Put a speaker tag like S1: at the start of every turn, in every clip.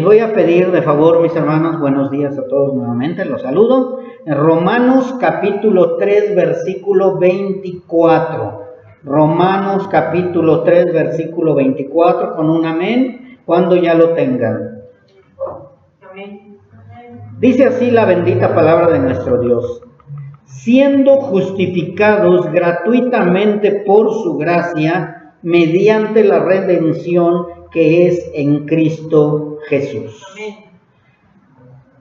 S1: Voy a pedir de favor, mis hermanos, buenos días a todos nuevamente, los saludo. En Romanos capítulo 3, versículo 24. Romanos capítulo 3, versículo 24, con un amén, cuando ya lo tengan. Amén. Dice así la bendita palabra de nuestro Dios. Siendo justificados gratuitamente por su gracia, mediante la redención que es en Cristo Jesús. Amén.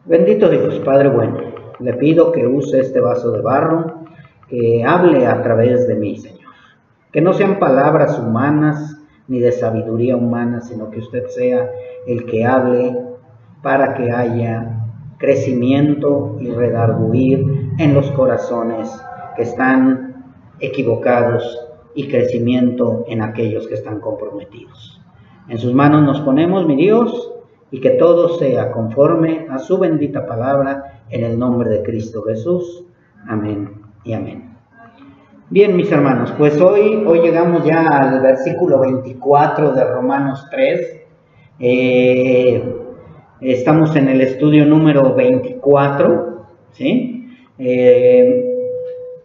S1: Bendito Dios, Padre bueno, le pido que use este vaso de barro, que hable a través de mí, Señor. Que no sean palabras humanas ni de sabiduría humana, sino que usted sea el que hable para que haya crecimiento y redarguir en los corazones que están equivocados y crecimiento en aquellos que están comprometidos. En sus manos nos ponemos, mi Dios, y que todo sea conforme a su bendita palabra, en el nombre de Cristo Jesús. Amén y amén. Bien, mis hermanos, pues hoy llegamos ya al versículo 24 de Romanos 3. Estamos en el estudio número 24, ¿sí?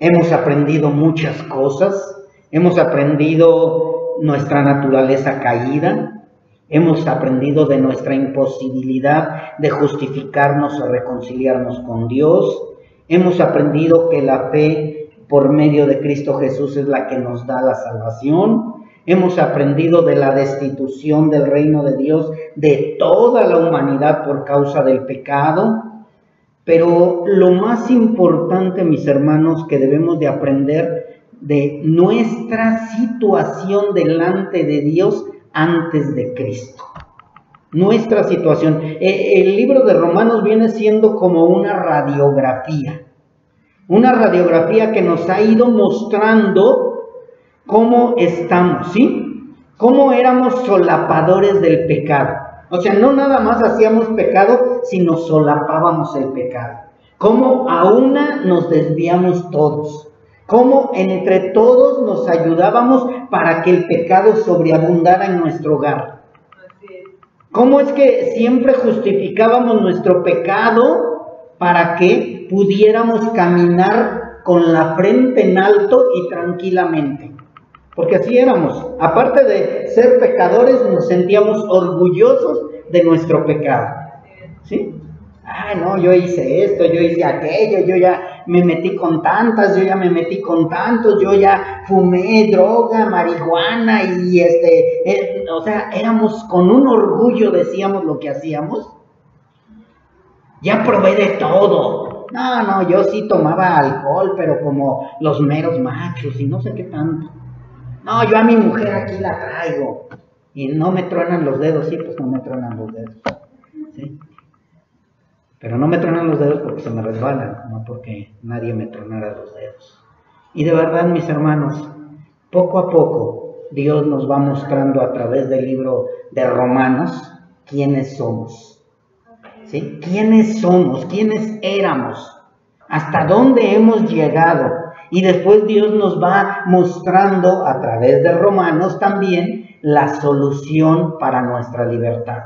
S1: Hemos aprendido muchas cosas, hemos aprendido nuestra naturaleza caída, hemos aprendido de nuestra imposibilidad de justificarnos o reconciliarnos con Dios, hemos aprendido que la fe por medio de Cristo Jesús es la que nos da la salvación. Hemos aprendido de la destitución del reino de Dios de toda la humanidad por causa del pecado. Pero lo más importante, mis hermanos, que debemos de aprender de nuestra situación delante de Dios antes de Cristo. Nuestra situación. El libro de Romanos viene siendo como una radiografía. Una radiografía que nos ha ido mostrando cómo estamos, ¿sí? Cómo éramos solapadores del pecado. O sea, no nada más hacíamos pecado, sino solapábamos el pecado. Cómo a una nos desviamos todos. Cómo entre todos nos ayudábamos para que el pecado sobreabundara en nuestro hogar. Cómo es que siempre justificábamos nuestro pecado para que pudiéramos caminar con la frente en alto y tranquilamente. Porque así éramos. Aparte de ser pecadores, nos sentíamos orgullosos de nuestro pecado. ¿Sí? Ay, no, yo hice esto, yo hice aquello, yo ya me metí con tantas, yo ya me metí con tantos, yo ya fumé droga, marihuana y o sea, éramos con un orgullo, decíamos lo que hacíamos. Ya probé de todo. No, yo sí tomaba alcohol, pero como los meros machos y no sé qué tanto. No, yo a mi mujer aquí la traigo. Y no me truenan los dedos, sí, pues no me truenan los dedos. ¿Sí? Pero no me truenan los dedos porque se me resbalan, no porque nadie me tronara los dedos. Y de verdad, mis hermanos, poco a poco Dios nos va mostrando a través del libro de Romanos quiénes somos. ¿Sí? ¿Quiénes somos? ¿Quiénes éramos? ¿Hasta dónde hemos llegado? Y después Dios nos va mostrando a través de Romanos también la solución para nuestra libertad.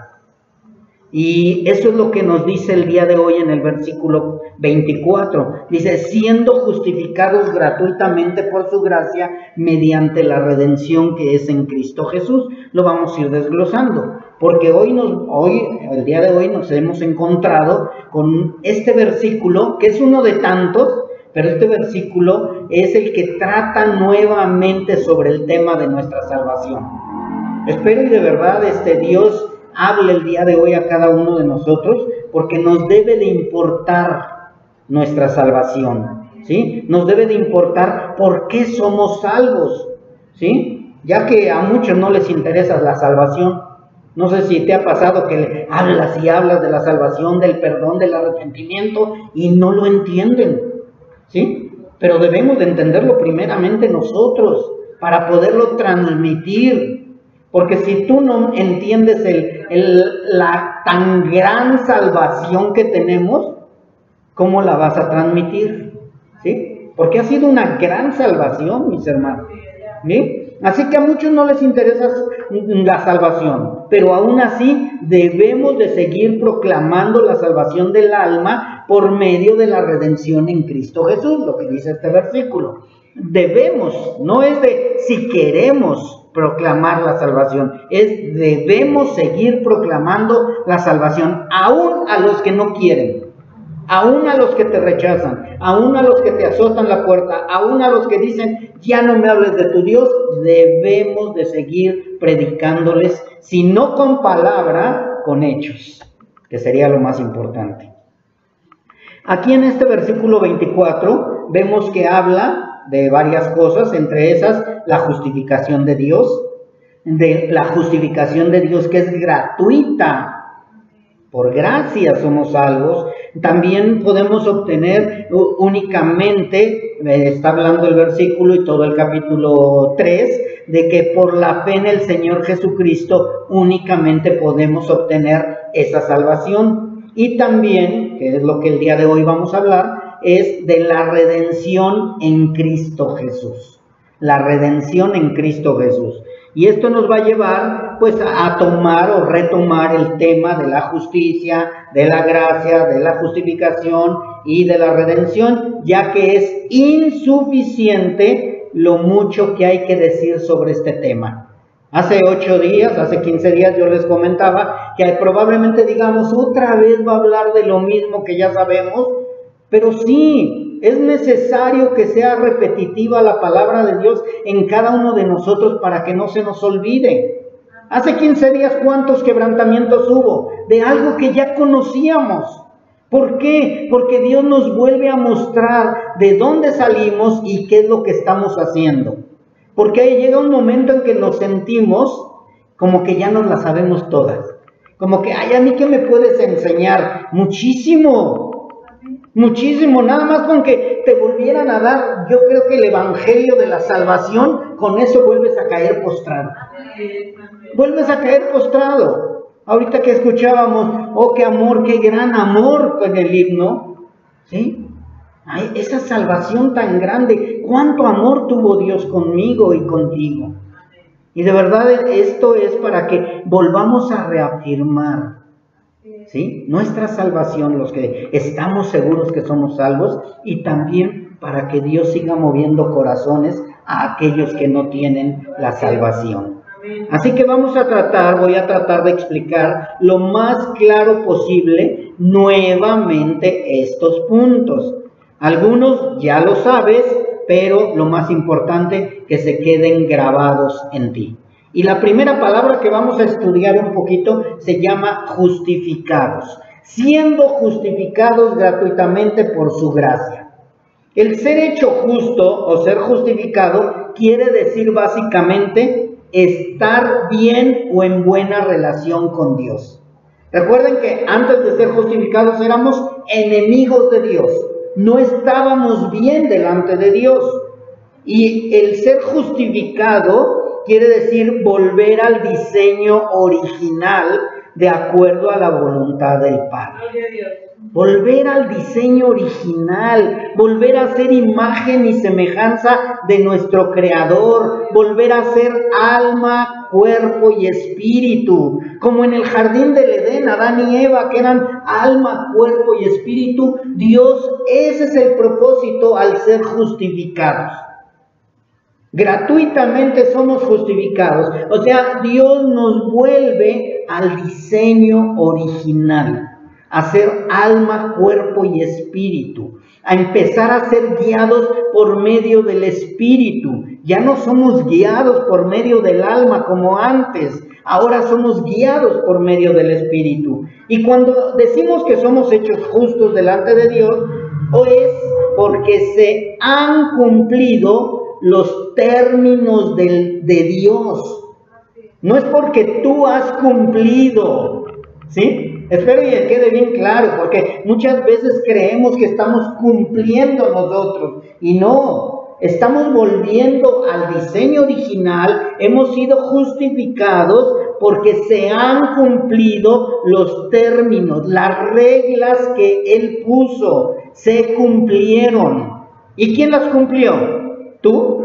S1: Y eso es lo que nos dice el día de hoy en el versículo 24. Dice, siendo justificados gratuitamente por su gracia mediante la redención que es en Cristo Jesús. Lo vamos a ir desglosando. Porque el día de hoy nos hemos encontrado con este versículo, que es uno de tantos, pero este versículo es el que trata nuevamente sobre el tema de nuestra salvación. Espero y de verdad Dios hable el día de hoy a cada uno de nosotros, porque nos debe de importar nuestra salvación, ¿sí? Nos debe de importar por qué somos salvos, ¿sí? Ya que a muchos no les interesa la salvación. No sé si te ha pasado que hablas y hablas de la salvación, del perdón, del arrepentimiento y no lo entienden, ¿sí? Pero debemos de entenderlo primeramente nosotros para poderlo transmitir. Porque si tú no entiendes la tan gran salvación que tenemos, ¿cómo la vas a transmitir? ¿Sí? Porque ha sido una gran salvación, mis hermanos. ¿Sí? Así que a muchos no les interesa la salvación, pero aún así debemos de seguir proclamando la salvación del alma por medio de la redención en Cristo Jesús, lo que dice este versículo. Debemos, no es de si queremos proclamar la salvación, es debemos seguir proclamando la salvación, aún a los que no quieren, aún a los que te rechazan, aún a los que te azotan la puerta, aún a los que dicen, ya no me hables de tu Dios, debemos de seguir predicándoles, si no con palabra, con hechos, que sería lo más importante. Aquí en este versículo 24 vemos que habla de varias cosas, entre esas la justificación de Dios, que es gratuita. Por gracia somos salvos. También podemos obtener únicamente, está hablando el versículo y todo el capítulo 3, de que por la fe en el Señor Jesucristo únicamente podemos obtener esa salvación. Y también, que es lo que el día de hoy vamos a hablar, es de la redención en Cristo Jesús. La redención en Cristo Jesús. Y esto nos va a llevar pues a tomar o retomar el tema de la justicia, de la gracia, de la justificación y de la redención, ya que es insuficiente lo mucho que hay que decir sobre este tema. Hace 8 días, hace 15 días yo les comentaba que probablemente digamos otra vez va a hablar de lo mismo que ya sabemos, pero sí, es necesario que sea repetitiva la palabra de Dios en cada uno de nosotros para que no se nos olvide. Hace 15 días, ¿cuántos quebrantamientos hubo? De algo que ya conocíamos. ¿Por qué? Porque Dios nos vuelve a mostrar de dónde salimos y qué es lo que estamos haciendo. Porque ahí llega un momento en que nos sentimos como que ya nos las sabemos todas. Como que, ay, ¿a mí qué me puedes enseñar? Muchísimo. Muchísimo, nada más con que te volvieran a dar, yo creo que el evangelio de la salvación, con eso vuelves a caer postrado. Vuelves a caer postrado. Ahorita que escuchábamos, oh, qué amor, qué gran amor con el himno, ¿sí? Ay, esa salvación tan grande, cuánto amor tuvo Dios conmigo y contigo. Y de verdad esto es para que volvamos a reafirmar, ¿sí?, nuestra salvación, los que estamos seguros que somos salvos, y también para que Dios siga moviendo corazones a aquellos que no tienen la salvación. Así que voy a tratar de explicar lo más claro posible nuevamente estos puntos. Algunos ya lo sabes, pero lo más importante, que se queden grabados en ti. Y la primera palabra que vamos a estudiar un poquito se llama justificados. Siendo justificados gratuitamente por su gracia. El ser hecho justo o ser justificado quiere decir básicamente estar bien o en buena relación con Dios. Recuerden que antes de ser justificados éramos enemigos de Dios. No estábamos bien delante de Dios. Y el ser justificado quiere decir volver al diseño original de acuerdo a la voluntad del Padre. Volver al diseño original, volver a ser imagen y semejanza de nuestro Creador, volver a ser alma, cuerpo y espíritu, como en el jardín del Edén, Adán y Eva, que eran alma, cuerpo y espíritu. Dios, ese es el propósito al ser justificados. Gratuitamente somos justificados, o sea, Dios nos vuelve al diseño original, a ser alma, cuerpo y espíritu, a empezar a ser guiados por medio del espíritu. Ya no somos guiados por medio del alma como antes, ahora somos guiados por medio del espíritu. Y cuando decimos que somos hechos justos delante de Dios, o es porque se han cumplido los términos de Dios. No es porque tú has cumplido, ¿sí? Espero que quede bien claro, porque muchas veces creemos que estamos cumpliendo nosotros, y no, estamos volviendo al diseño original. Hemos sido justificados porque se han cumplido los términos, las reglas que Él puso, se cumplieron. ¿Y quién las cumplió? ¿Tú?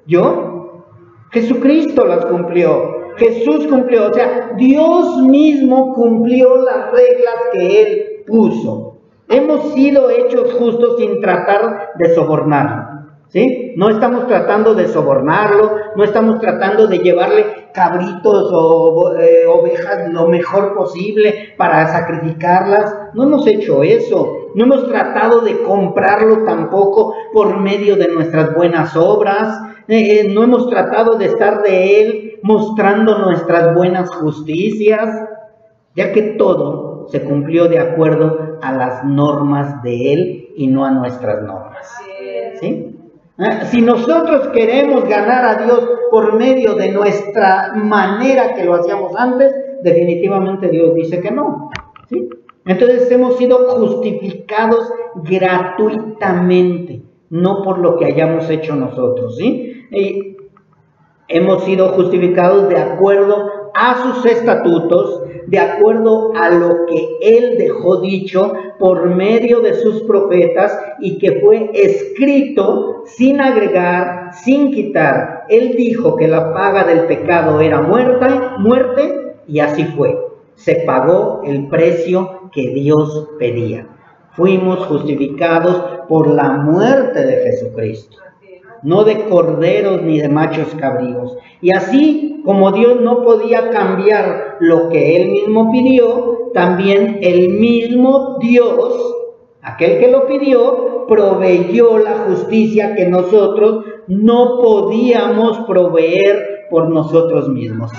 S1: ¿Yo? Jesucristo las cumplió. Jesús cumplió, o sea, Dios mismo cumplió las reglas que Él puso. Hemos sido hechos justos sin tratar de sobornarlo, ¿sí? No estamos tratando de sobornarlo, no estamos tratando de llevarle cabritos o ovejas lo mejor posible para sacrificarlas. No hemos hecho eso. No hemos tratado de comprarlo tampoco por medio de nuestras buenas obras. No hemos tratado de estar de Él mostrando nuestras buenas justicias, ya que todo se cumplió de acuerdo a las normas de Él y no a nuestras normas. ¿Sí? Si nosotros queremos ganar a Dios por medio de nuestra manera que lo hacíamos antes, definitivamente Dios dice que no. ¿Sí? Entonces hemos sido justificados gratuitamente, no por lo que hayamos hecho nosotros, ¿sí? Y hemos sido justificados de acuerdo a sus estatutos, de acuerdo a lo que Él dejó dicho por medio de sus profetas y que fue escrito sin agregar, sin quitar. Él dijo que la paga del pecado era muerte, y así fue. Se pagó el precio que Dios pedía. Fuimos justificados por la muerte de Jesucristo, no de corderos ni de machos cabríos. Y así como Dios no podía cambiar lo que Él mismo pidió, también el mismo Dios, aquel que lo pidió, proveyó la justicia que nosotros no podíamos proveer por nosotros mismos.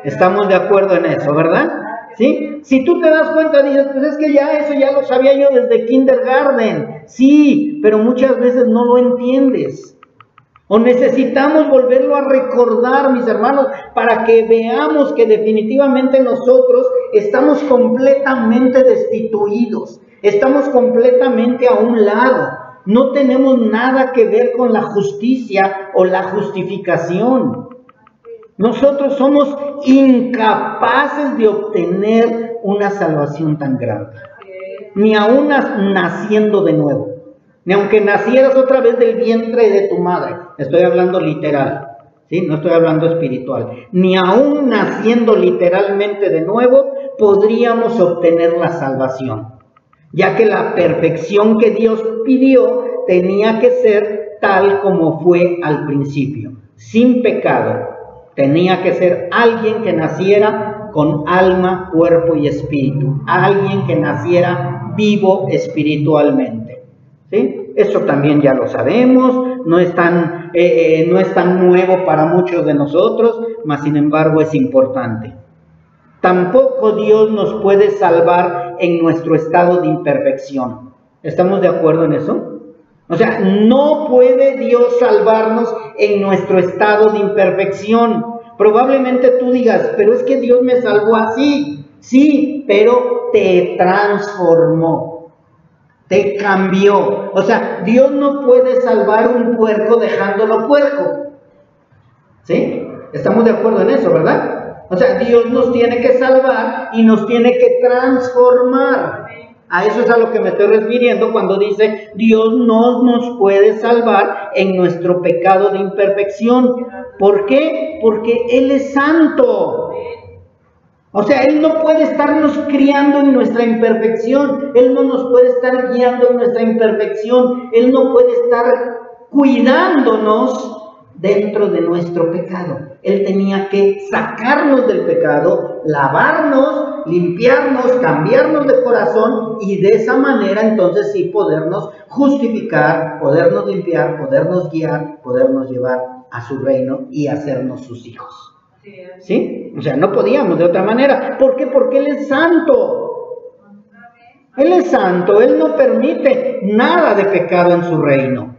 S1: Estamos de acuerdo en eso, ¿verdad? ¿Sí? Si tú te das cuenta, dices, pues es que ya eso ya lo sabía yo desde kindergarten. Sí, pero muchas veces no lo entiendes. O necesitamos volverlo a recordar, mis hermanos, para que veamos que definitivamente nosotros estamos completamente destituidos. Estamos completamente a un lado. No tenemos nada que ver con la justicia o la justificación. Nosotros somos incapaces de obtener una salvación tan grande. Ni aún naciendo de nuevo. Ni aunque nacieras otra vez del vientre de tu madre. Estoy hablando literal, ¿sí? No estoy hablando espiritual. Ni aún naciendo literalmente de nuevo, podríamos obtener la salvación. Ya que la perfección que Dios pidió tenía que ser tal como fue al principio. Sin pecado. Tenía que ser alguien que naciera con alma, cuerpo y espíritu. Alguien que naciera vivo espiritualmente. ¿Sí? Eso también ya lo sabemos, no es tan nuevo para muchos de nosotros, mas sin embargo es importante. Tampoco Dios nos puede salvar en nuestro estado de imperfección. ¿Estamos de acuerdo en eso? O sea, no puede Dios salvarnos en nuestro estado de imperfección. Probablemente tú digas, pero es que Dios me salvó así. Sí, pero te transformó. Te cambió. O sea, Dios no puede salvar un puerco dejándolo puerco. ¿Sí? Estamos de acuerdo en eso, ¿verdad? O sea, Dios nos tiene que salvar y nos tiene que transformar. A eso es a lo que me estoy refiriendo cuando dice Dios no nos puede salvar en nuestro pecado de imperfección. ¿Por qué? Porque Él es santo. O sea, Él no puede estarnos criando en nuestra imperfección. Él no nos puede estar guiando en nuestra imperfección. Él no puede estar cuidándonos dentro de nuestro pecado. Él tenía que sacarnos del pecado, lavarnos, limpiarnos, cambiarnos de corazón y de esa manera entonces sí podernos justificar, podernos limpiar, podernos guiar, podernos llevar a su reino y hacernos sus hijos. ¿Sí? O sea, no podíamos de otra manera. ¿Por qué? Porque Él es santo. Él es santo, Él no permite nada de pecado en su reino.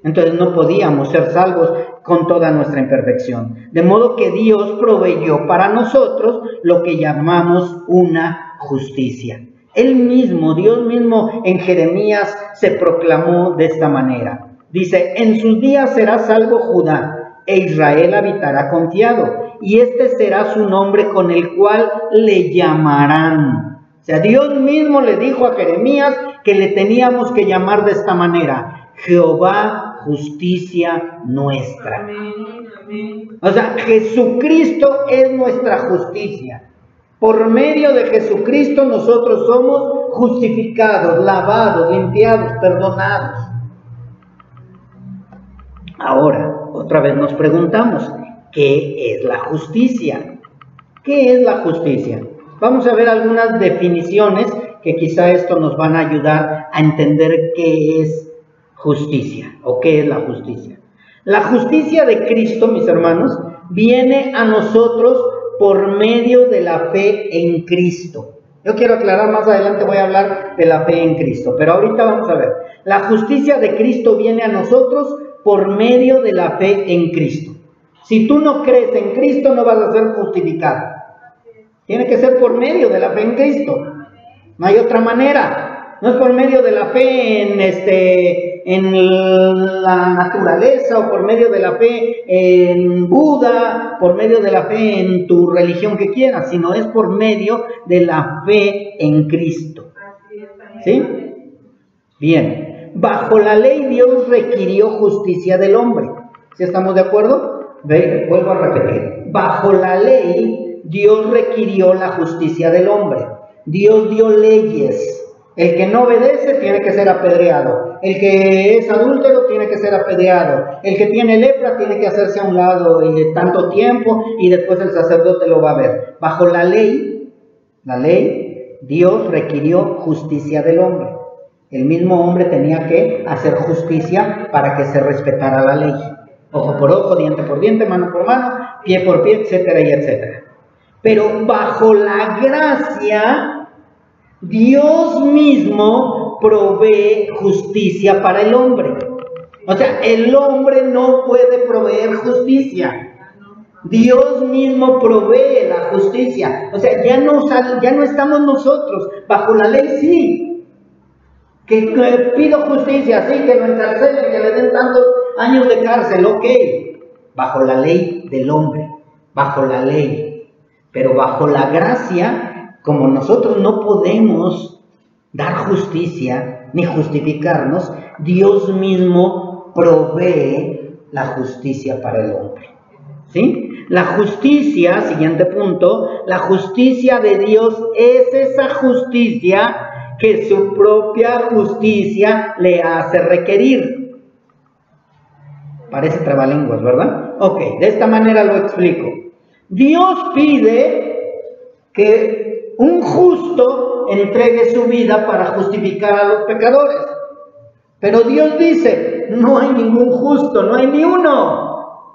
S1: Entonces no podíamos ser salvos con toda nuestra imperfección. De modo que Dios proveyó para nosotros lo que llamamos una justicia. Él mismo, Dios mismo en Jeremías se proclamó de esta manera. Dice, en sus días será salvo Judá, e Israel habitará confiado, y este será su nombre con el cual le llamarán. O sea, Dios mismo le dijo a Jeremías que le teníamos que llamar de esta manera. Jehová justicia nuestra. O sea, Jesucristo es nuestra justicia. Por medio de Jesucristo nosotros somos justificados, lavados, limpiados, perdonados. Ahora, otra vez nos preguntamos, ¿qué es la justicia? ¿Qué es la justicia? Vamos a ver algunas definiciones que quizá esto nos van a ayudar a entender qué es justicia o qué es la justicia. La justicia de Cristo, mis hermanos, viene a nosotros por medio de la fe en Cristo. Yo quiero aclarar, más adelante voy a hablar de la fe en Cristo, pero ahorita vamos a ver. La justicia de Cristo viene a nosotros por medio de la fe en Cristo. Si tú no crees en Cristo, no vas a ser justificado. Tiene que ser por medio de la fe en Cristo. No hay otra manera. No es por medio de la fe en la naturaleza, o por medio de la fe en Buda, por medio de la fe en tu religión que quieras, sino es por medio de la fe en Cristo. ¿Sí? Bien. Bajo la ley Dios requirió justicia del hombre. ¿Sí estamos de acuerdo? Vuelvo a repetir. Bajo la ley Dios requirió la justicia del hombre. Dios dio leyes. El que no obedece tiene que ser apedreado. El que es adúltero tiene que ser apedreado. El que tiene lepra tiene que hacerse a un lado tanto tiempo y después el sacerdote lo va a ver. Bajo la ley, Dios requirió justicia del hombre. El mismo hombre tenía que hacer justicia para que se respetara la ley. Ojo por ojo, diente por diente, mano por mano, pie por pie, etcétera y etcétera. Pero bajo la gracia, Dios mismo provee justicia para el hombre. O sea, el hombre no puede proveer justicia. Dios mismo provee la justicia. O sea, ya no estamos nosotros. Bajo la ley sí. Que pido justicia, sí, que lo encarcelen, que le den tantos años de cárcel, ok. Bajo la ley del hombre, bajo la ley. Pero bajo la gracia, como nosotros no podemos dar justicia ni justificarnos, Dios mismo provee la justicia para el hombre. ¿Sí? La justicia, siguiente punto, la justicia de Dios es esa justicia que su propia justicia le hace requerir. Parece trabalenguas, ¿verdad? Ok, de esta manera lo explico. Dios pide que un justo entregue su vida para justificar a los pecadores. Pero Dios dice, no hay ningún justo, no hay ni uno.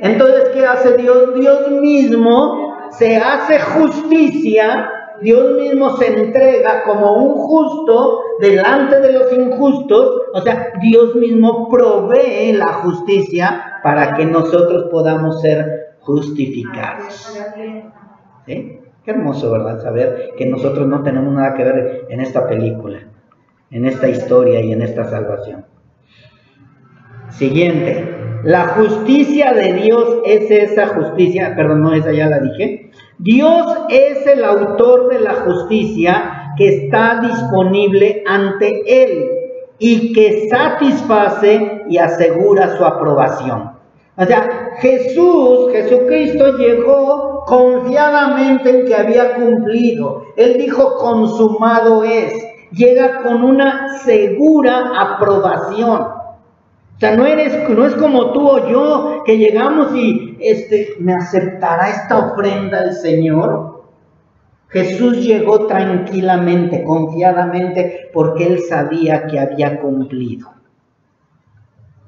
S1: Entonces, ¿qué hace Dios? Dios mismo se hace justicia. Dios mismo se entrega como un justo delante de los injustos. O sea, Dios mismo provee la justicia para que nosotros podamos ser justificados. ¿Sí? Qué hermoso, ¿verdad? Saber que nosotros no tenemos nada que ver en esta película, en esta historia y en esta salvación. Siguiente. La justicia de Dios es esa justicia, perdón, no, esa ya la dije. Dios es el autor de la justicia que está disponible ante Él y que satisface y asegura su aprobación. O sea, Jesucristo llegó confiadamente en que había cumplido. Él dijo, consumado es. Llega con una segura aprobación. O sea, no es como tú o yo, que llegamos y ¿me aceptará esta ofrenda el Señor? Jesús llegó tranquilamente, confiadamente, porque Él sabía que había cumplido.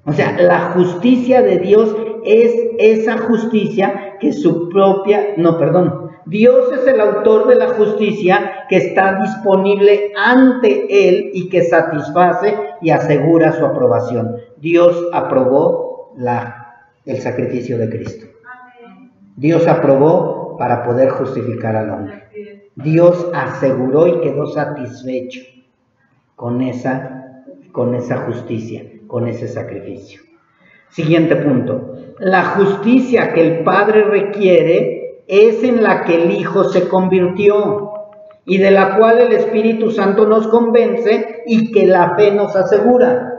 S1: O sea, la justicia de Dios es esa justicia que Dios es el autor de la justicia que está disponible ante Él y que satisface y asegura su aprobación. Dios aprobó el sacrificio de Cristo. Dios aprobó para poder justificar al hombre. Dios aseguró y quedó satisfecho con esa justicia, con ese sacrificio. Siguiente punto. La justicia que el Padre requiere es en la que el Hijo se convirtió y de la cual el Espíritu Santo nos convence y que la fe nos asegura.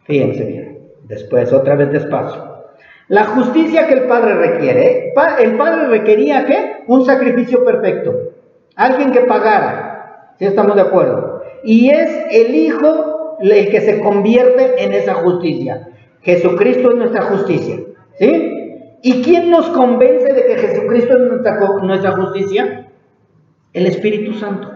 S1: Fíjense bien, después otra vez despacio. La justicia que el Padre requiere. El Padre requería ¿qué? Un sacrificio perfecto. Alguien que pagara. ¿Sí estamos de acuerdo? Y es el Hijo el que se convierte en esa justicia. Jesucristo es nuestra justicia. ¿Sí? ¿Y quién nos convence de que Jesucristo es nuestra justicia? El Espíritu Santo.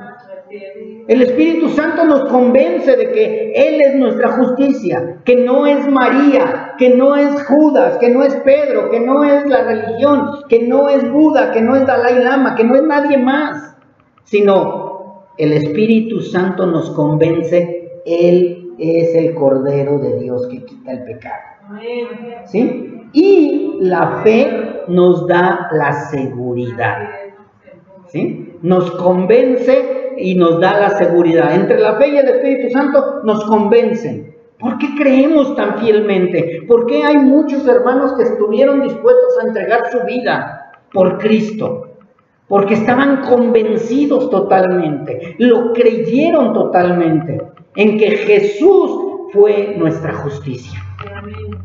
S1: El Espíritu Santo nos convence de que Él es nuestra justicia, que no es María, que no es Judas, que no es Pedro, que no es la religión, que no es Buda, que no es Dalai Lama, que no es nadie más, sino el Espíritu Santo nos convence, Él es el Cordero de Dios que quita el pecado. ¿Sí? Y la fe nos da la seguridad. ¿Sí? Nos convence y nos da la seguridad. Entre la fe y el Espíritu Santo nos convencen. ¿Por qué creemos tan fielmente? ¿Por qué hay muchos hermanos que estuvieron dispuestos a entregar su vida por Cristo? Porque estaban convencidos totalmente, lo creyeron totalmente, en que Jesús fue nuestra justicia.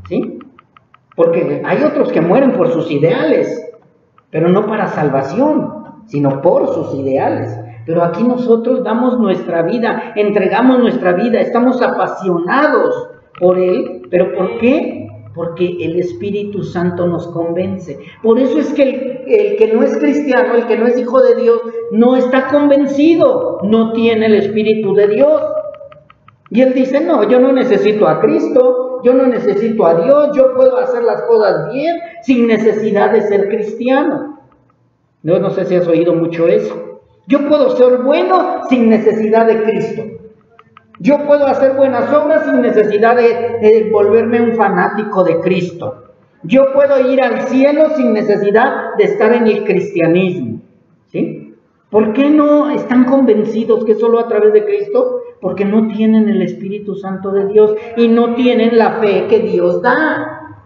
S1: ¿Sí? Porque hay otros que mueren por sus ideales, pero no para salvación, sino por sus ideales. Pero aquí nosotros damos nuestra vida, entregamos nuestra vida, estamos apasionados por Él. ¿Pero por qué? Porque el Espíritu Santo nos convence. Por eso es que el que no es cristiano, el que no es hijo de Dios, no está convencido, no tiene el Espíritu de Dios. Y él dice, no, yo no necesito a Cristo, yo no necesito a Dios, yo puedo hacer las cosas bien sin necesidad de ser cristiano. Yo no sé si has oído mucho eso. Yo puedo ser bueno sin necesidad de Cristo. Yo puedo hacer buenas obras sin necesidad de volverme un fanático de Cristo. Yo puedo ir al cielo sin necesidad de estar en el cristianismo. ¿Sí? ¿Por qué no están convencidos que solo a través de Cristo? Porque no tienen el Espíritu Santo de Dios y no tienen la fe que Dios da.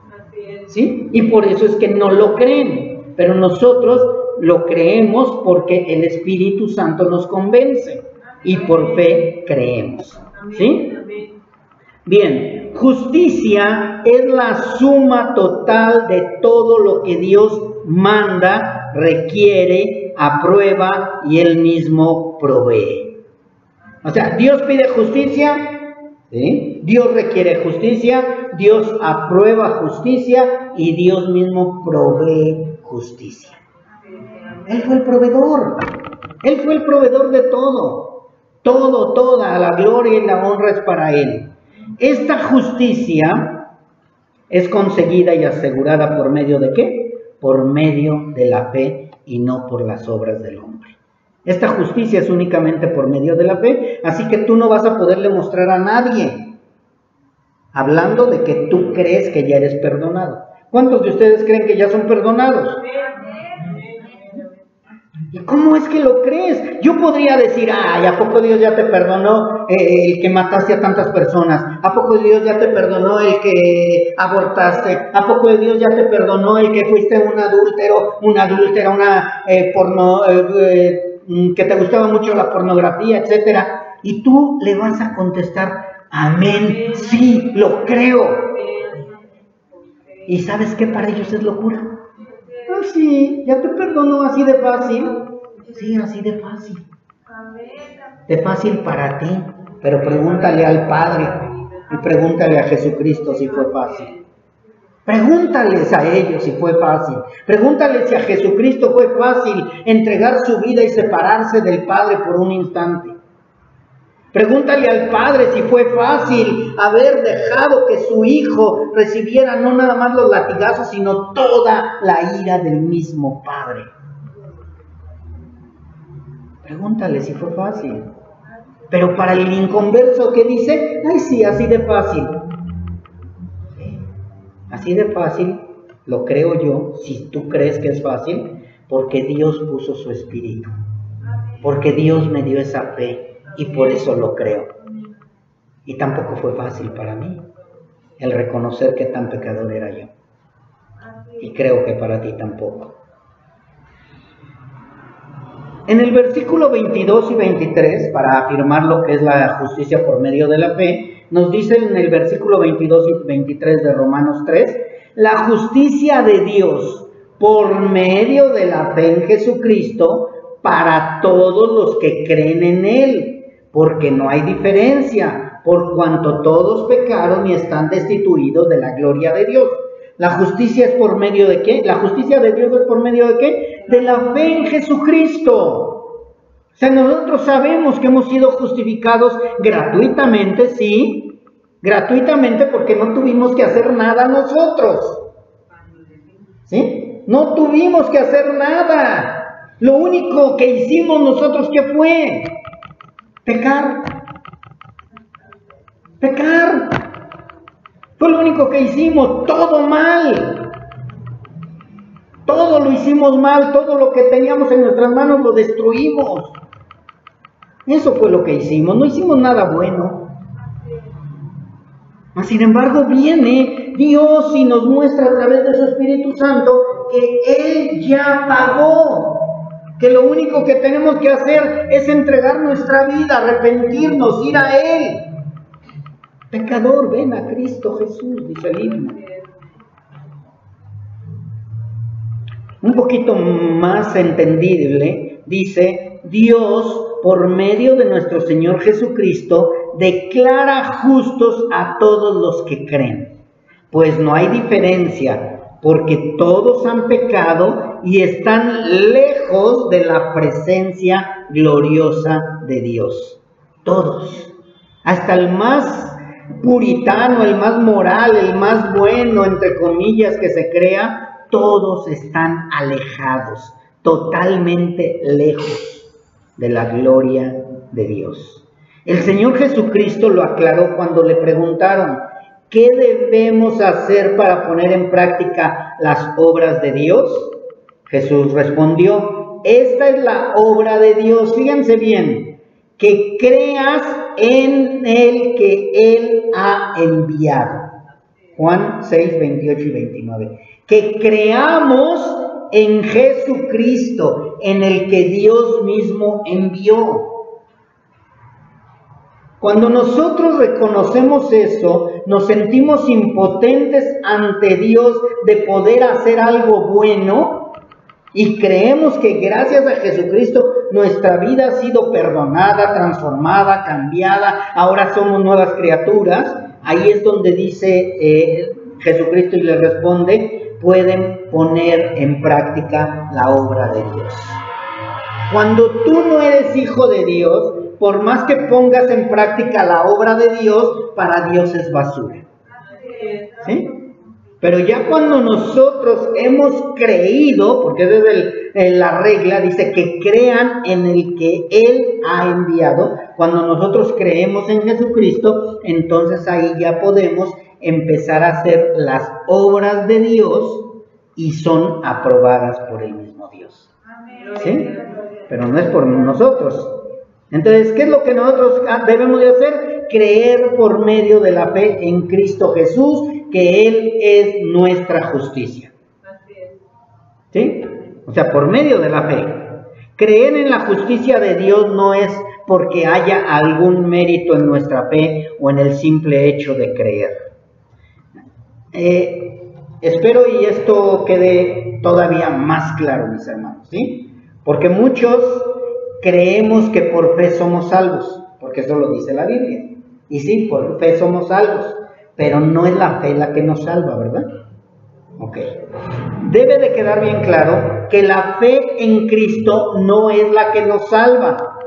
S1: ¿Sí? Y por eso es que no lo creen. Pero nosotros lo creemos porque el Espíritu Santo nos convence y por fe creemos. ¿Sí? Bien, justicia es la suma total de todo lo que Dios manda, requiere, aprueba y Él mismo provee. O sea, Dios pide justicia, ¿sí? Dios requiere justicia, Dios aprueba justicia y Dios mismo provee justicia. Él fue el proveedor. Él fue el proveedor de todo. Todo, toda la gloria y la honra es para Él. Esta justicia es conseguida y asegurada por medio de ¿qué? Por medio de la fe y no por las obras del hombre. Esta justicia es únicamente por medio de la fe, así que tú no vas a poderle mostrar a nadie hablando de que tú crees que ya eres perdonado. ¿Cuántos de ustedes creen que ya son perdonados? ¿Y cómo es que lo crees? Yo podría decir, ay, ¿a poco Dios ya te perdonó el que mataste a tantas personas? ¿A poco Dios ya te perdonó el que abortaste? ¿A poco Dios ya te perdonó el que fuiste un adúltero, una adúltera, que te gustaba mucho la pornografía, etcétera? Y tú le vas a contestar, amén, sí, lo creo. ¿Y sabes qué para ellos es locura? Ah, sí, ya te perdonó así de fácil. Sí, así de fácil. De fácil para ti. Pero pregúntale al Padre y pregúntale a Jesucristo si fue fácil. Pregúntales a ellos si fue fácil. Pregúntales si a Jesucristo fue fácil entregar su vida y separarse del Padre por un instante. Pregúntale al Padre si fue fácil haber dejado que su Hijo recibiera no nada más los latigazos, sino toda la ira del mismo Padre. Pregúntale si fue fácil. Pero para el inconverso, ¿qué dice? Ay, sí, así de fácil. Así de fácil, lo creo yo, si tú crees que es fácil, porque Dios puso su Espíritu. Porque Dios me dio esa fe. Y por eso lo creo. Y tampoco fue fácil para mí el reconocer que tan pecador era yo. Y creo que para ti tampoco. En el versículo 22 y 23, para afirmar lo que es la justicia por medio de la fe, nos dice en el versículo 22 y 23 de Romanos 3, la justicia de Dios por medio de la fe en Jesucristo para todos los que creen en Él, porque no hay diferencia, por cuanto todos pecaron y están destituidos de la gloria de Dios. ¿La justicia es por medio de qué? La justicia de Dios es por medio de qué? De la fe en Jesucristo. O sea, nosotros sabemos que hemos sido justificados gratuitamente, sí, gratuitamente porque no tuvimos que hacer nada nosotros. ¿Sí? No tuvimos que hacer nada. Lo único que hicimos nosotros, ¿qué fue? Pecar. Pecar. Fue lo único que hicimos, todo mal. Todo lo hicimos mal, todo lo que teníamos en nuestras manos lo destruimos. Eso fue lo que hicimos, no hicimos nada bueno. Mas sin embargo viene Dios y nos muestra a través de su Espíritu Santo que Él ya pagó. Que lo único que tenemos que hacer es entregar nuestra vida, arrepentirnos, ir a Él. Pecador, ven a Cristo Jesús, dice el himno. Un poquito más entendible, dice, Dios, por medio de nuestro Señor Jesucristo, declara justos a todos los que creen. Pues no hay diferencia, porque todos han pecado y están lejos de la presencia gloriosa de Dios. Todos, hasta el más puritano, el más moral, el más bueno, entre comillas, que se crea, todos están alejados, totalmente lejos de la gloria de Dios. El Señor Jesucristo lo aclaró cuando le preguntaron, ¿qué debemos hacer para poner en práctica las obras de Dios? Jesús respondió, esta es la obra de Dios, fíjense bien, que creas en el que Él ha enviado. Juan 6, 28 y 29. Que creamos en Jesucristo, en el que Dios mismo envió. Cuando nosotros reconocemos eso, nos sentimos impotentes ante Dios de poder hacer algo bueno y creemos que gracias a Jesucristo nuestra vida ha sido perdonada, transformada, cambiada, ahora somos nuevas criaturas. Ahí es donde dice Jesucristo y le responde, pueden poner en práctica la obra de Dios. Cuando tú no eres hijo de Dios, por más que pongas en práctica la obra de Dios, para Dios es basura. ¿Sí? Pero ya cuando nosotros hemos creído, porque esa es la regla, dice que crean en el que Él ha enviado. Cuando nosotros creemos en Jesucristo, entonces ahí ya podemos empezar a hacer las obras de Dios y son aprobadas por el mismo Dios. ¿Sí? Pero no es por nosotros. Entonces, ¿qué es lo que nosotros debemos de hacer? Creer por medio de la fe en Cristo Jesús, que Él es nuestra justicia. ¿Sí? O sea, por medio de la fe. Creer en la justicia de Dios no es porque haya algún mérito en nuestra fe o en el simple hecho de creer. Espero y esto quede todavía más claro, mis hermanos, ¿sí? Porque muchos creemos que por fe somos salvos, porque eso lo dice la Biblia. Y sí, por fe somos salvos, pero no es la fe la que nos salva, ¿verdad? Ok. Debe de quedar bien claro que la fe en Cristo no es la que nos salva.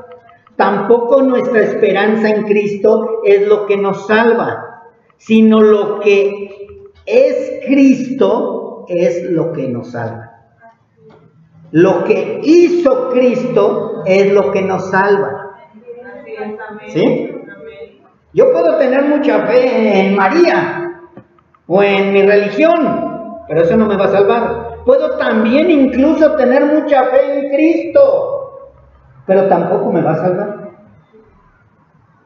S1: Tampoco nuestra esperanza en Cristo es lo que nos salva, sino lo que es Cristo es lo que nos salva. Lo que hizo Cristo es lo que nos salva. ¿Sí? Yo puedo tener mucha fe en María o en mi religión, pero eso no me va a salvar. Puedo también incluso tener mucha fe en Cristo, pero tampoco me va a salvar.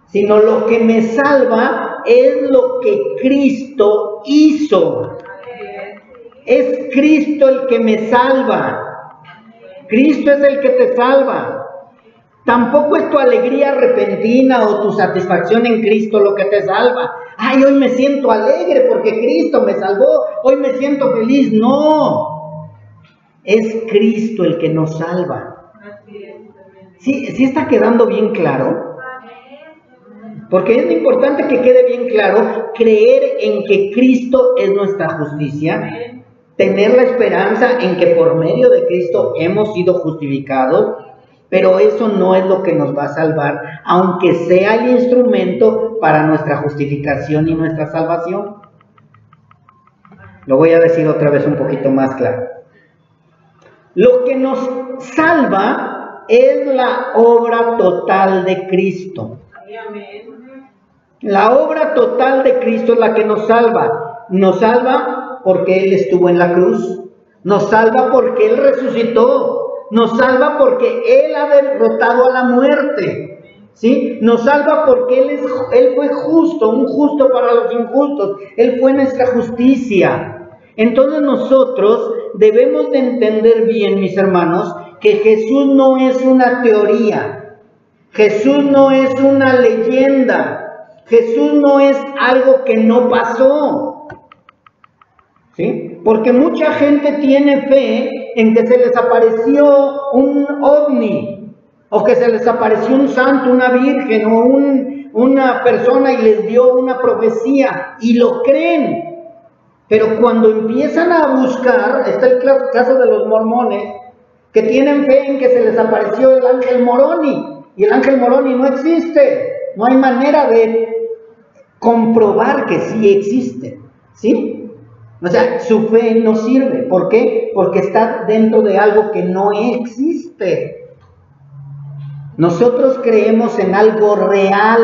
S1: Sino lo que me salva es lo que Cristo hizo. Es Cristo el que me salva. Cristo es el que te salva. Tampoco es tu alegría repentina o tu satisfacción en Cristo lo que te salva. Ay, hoy me siento alegre porque Cristo me salvó, hoy me siento feliz. No, es Cristo el que nos salva. ¿Sí está quedando bien claro? Porque es importante que quede bien claro creer en que Cristo es nuestra justicia, tener la esperanza en que por medio de Cristo hemos sido justificados, pero eso no es lo que nos va a salvar, aunque sea el instrumento para nuestra justificación y nuestra salvación. Lo voy a decir otra vez un poquito más claro. Lo que nos salva es la obra total de Cristo. La obra total de Cristo es la que nos salva. Nos salva porque Él estuvo en la cruz. Nos salva porque Él resucitó. Nos salva porque Él ha derrotado a la muerte. ¿Sí? Nos salva porque Él fue justo, un justo para los injustos. Él fue nuestra justicia. Entonces nosotros debemos de entender bien, mis hermanos, que Jesús no es una teoría. Jesús no es una leyenda. Jesús no es algo que no pasó. ¿Sí? Porque mucha gente tiene fe en que se les apareció un ovni, o que se les apareció un santo, una virgen, o una persona y les dio una profecía, y lo creen. Pero cuando empiezan a buscar, está el caso de los mormones, que tienen fe en que se les apareció el ángel Moroni, y el ángel Moroni no existe. No hay manera de comprobar que sí existe, ¿sí? O sea, su fe no sirve. ¿Por qué? Porque está dentro de algo que no existe. Nosotros creemos en algo real,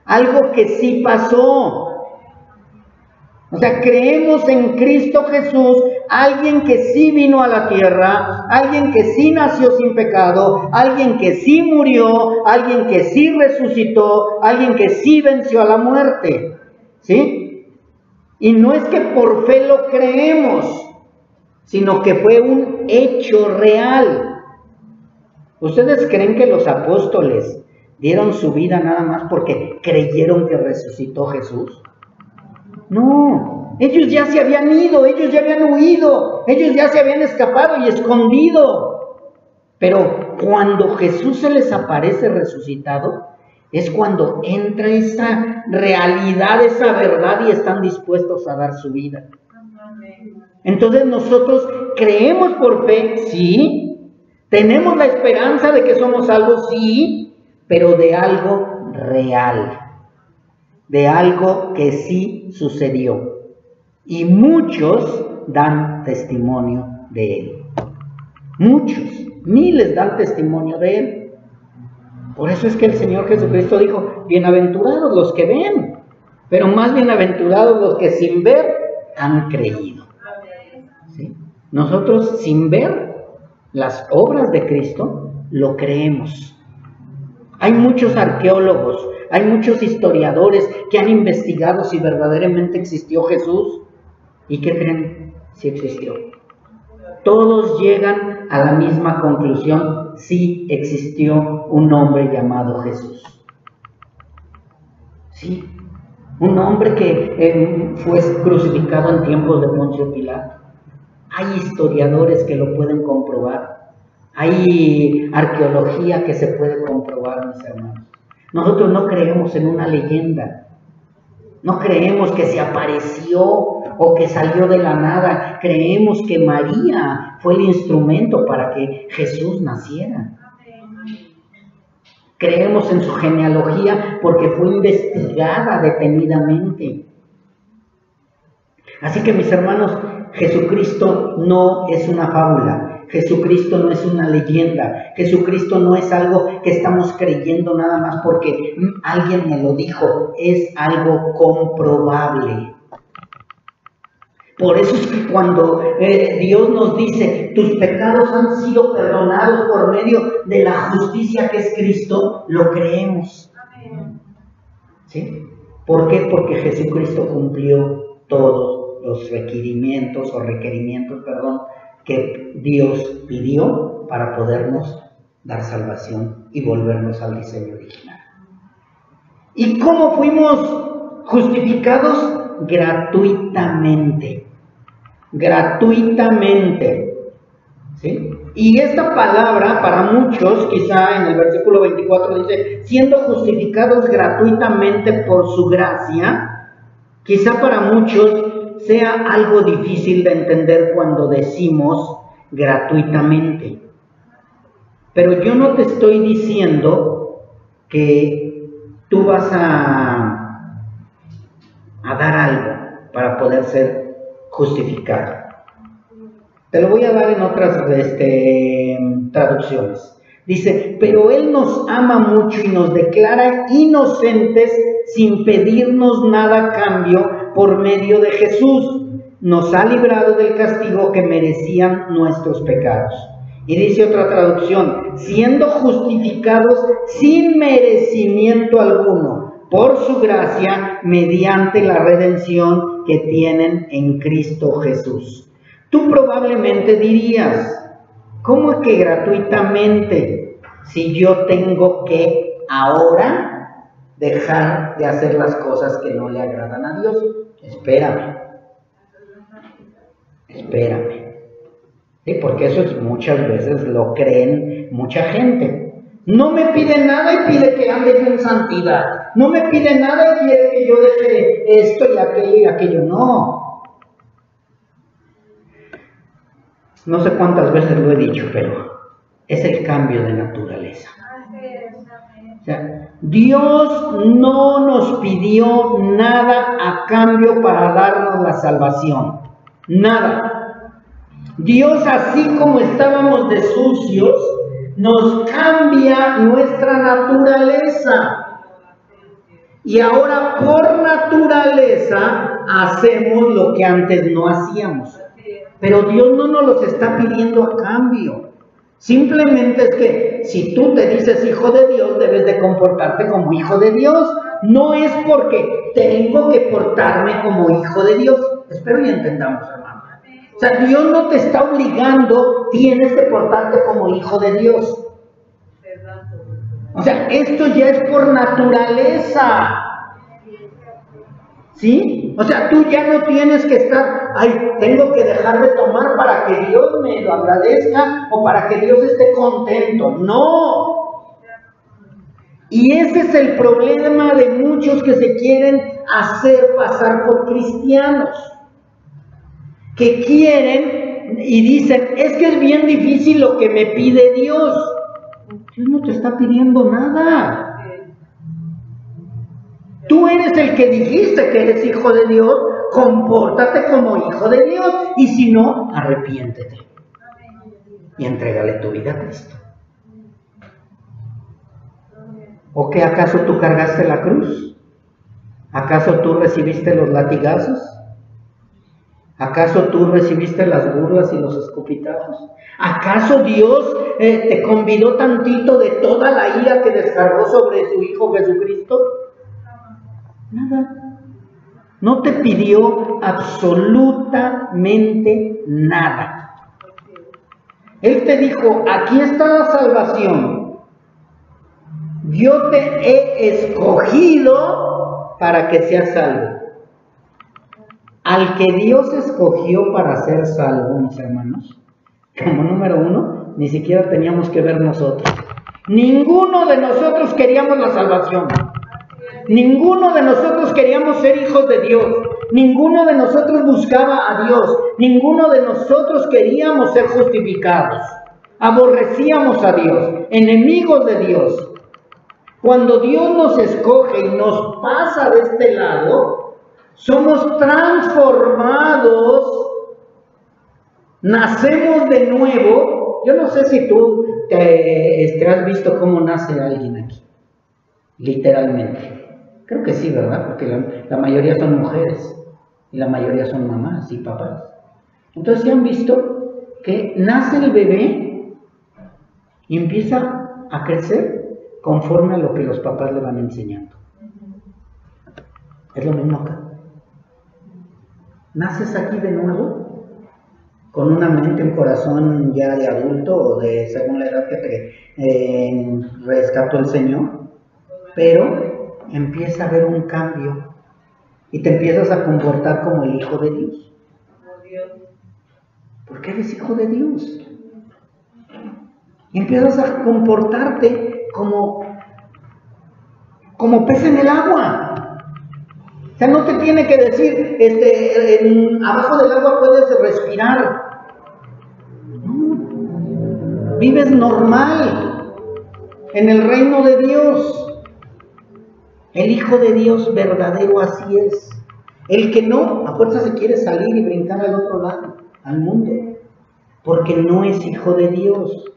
S1: algo que sí pasó. O sea, creemos en Cristo Jesús, alguien que sí vino a la tierra, alguien que sí nació sin pecado, alguien que sí murió, alguien que sí resucitó, alguien que sí venció a la muerte. ¿Sí? Y no es que por fe lo creemos, sino que fue un hecho real. ¿Ustedes creen que los apóstoles dieron su vida nada más porque creyeron que resucitó Jesús? No, ellos ya se habían ido, ellos ya habían huido, ellos ya se habían escapado y escondido. Pero cuando Jesús se les aparece resucitado, es cuando entra esa realidad, esa verdad, y están dispuestos a dar su vida. Entonces nosotros creemos por fe, sí, tenemos la esperanza de que somos salvos, sí, pero de algo real, de algo que sí sucedió. Y muchos dan testimonio de él. Muchos, miles dan testimonio de él. Por eso es que el Señor Jesucristo dijo, bienaventurados los que ven, pero más bienaventurados los que sin ver han creído. ¿Sí? Nosotros sin ver las obras de Cristo, lo creemos. Hay muchos arqueólogos, hay muchos historiadores que han investigado si verdaderamente existió Jesús. ¿Y qué creen? Sí existió. Todos llegan a la misma conclusión: sí existió un hombre llamado Jesús. Sí, un hombre que fue crucificado en tiempos de Poncio Pilato. Hay historiadores que lo pueden comprobar. Hay arqueología que se puede comprobar, mis hermanos. Nosotros no creemos en una leyenda. No creemos que se apareció o que salió de la nada. Creemos que María fue el instrumento para que Jesús naciera. Creemos en su genealogía porque fue investigada detenidamente. Así que, mis hermanos, Jesucristo no es una fábula. Jesucristo no es una leyenda. Jesucristo no es algo que estamos creyendo nada más porque alguien me lo dijo. Es algo comprobable. Por eso es que cuando Dios nos dice, tus pecados han sido perdonados por medio de la justicia que es Cristo, lo creemos. ¿Sí? ¿Por qué? Porque Jesucristo cumplió todos los requerimientos, que Dios pidió para podernos dar salvación y volvernos al diseño original. ¿Y cómo fuimos justificados? Gratuitamente. Gratuitamente. ¿Sí? Y esta palabra para muchos, quizá en el versículo 24 dice, siendo justificados gratuitamente por su gracia, quizá para muchos sea algo difícil de entender cuando decimos gratuitamente. Pero yo no te estoy diciendo que tú vas a dar algo para poder ser justificado. Te lo voy a dar en otras traducciones. Dice, pero Él nos ama mucho y nos declara inocentes sin pedirnos nada a cambio por medio de Jesús. Nos ha librado del castigo que merecían nuestros pecados. Y dice otra traducción, siendo justificados sin merecimiento alguno, por su gracia, mediante la redención que tienen en Cristo Jesús. Tú probablemente dirías, ¿cómo es que gratuitamente? Si yo tengo que ahora dejar de hacer las cosas que no le agradan a Dios. Espérame. Sí, porque eso es, muchas veces lo creen mucha gente. No me pide nada y pide que ande en santidad. No me pide nada y quiere que yo deje esto y aquello. No. No sé cuántas veces lo he dicho, pero es el cambio de naturaleza. O sea, Dios no nos pidió nada a cambio para darnos la salvación. Nada. Dios, así como estábamos de sucios, nos cambia nuestra naturaleza. Y ahora por naturaleza hacemos lo que antes no hacíamos. Pero Dios no nos los está pidiendo a cambio. Simplemente es que si tú te dices hijo de Dios, debes de comportarte como hijo de Dios. No es porque tengo que portarme como hijo de Dios. Espero y entendamos, hermano. O sea, Dios no te está obligando, tienes que portarte como hijo de Dios. O sea, esto ya es por naturaleza. ¿Sí? O sea, tú ya no tienes que estar, tengo que dejar de tomar para que Dios me lo agradezca o para que Dios esté contento. No. Y ese es el problema de muchos que se quieren hacer pasar por cristianos. Que quieren y dicen, es que es bien difícil lo que me pide Dios. Dios no te está pidiendo nada. Tú eres el que dijiste que eres hijo de Dios, compórtate como hijo de Dios, y si no, arrepiéntete y entrégale tu vida a Cristo. ¿O qué, acaso tú cargaste la cruz? ¿Acaso tú recibiste los latigazos? ¿Acaso tú recibiste las burlas y los escupitazos? ¿Acaso Dios te convidó tantito de toda la ira que descargó sobre su Hijo Jesucristo? Nada. No te pidió absolutamente nada. Él te dijo, aquí está la salvación. Yo te he escogido para que seas salvo. Al que Dios escogió para ser salvo, mis hermanos, como número uno, ni siquiera teníamos que ver nosotros. Ninguno de nosotros queríamos la salvación. Ninguno de nosotros queríamos ser hijos de Dios. Ninguno de nosotros buscaba a Dios. Ninguno de nosotros queríamos ser justificados. Aborrecíamos a Dios, enemigos de Dios. Cuando Dios nos escoge y nos pasa de este lado, somos transformados, nacemos de nuevo. Yo no sé si tú has visto cómo nace alguien aquí, literalmente. Creo que sí, ¿verdad? Porque la mayoría son mujeres y la mayoría son mamás y papás. Entonces, ¿sí han visto que nace el bebé y empieza a crecer conforme a lo que los papás le van enseñando? Es lo mismo acá. Naces aquí de nuevo con una mente, un corazón ya de adulto o de según la edad que te rescató el Señor, pero empieza a haber un cambio y te empiezas a comportar como el Hijo de Dios. Porque eres hijo de Dios. Y empiezas a comportarte como pez en el agua. O sea, no te tiene que decir, abajo del agua puedes respirar. No. Vives normal en el reino de Dios. El Hijo de Dios verdadero así es. El que no, a fuerza se quiere salir y brincar al otro lado, al mundo, porque no es hijo de Dios.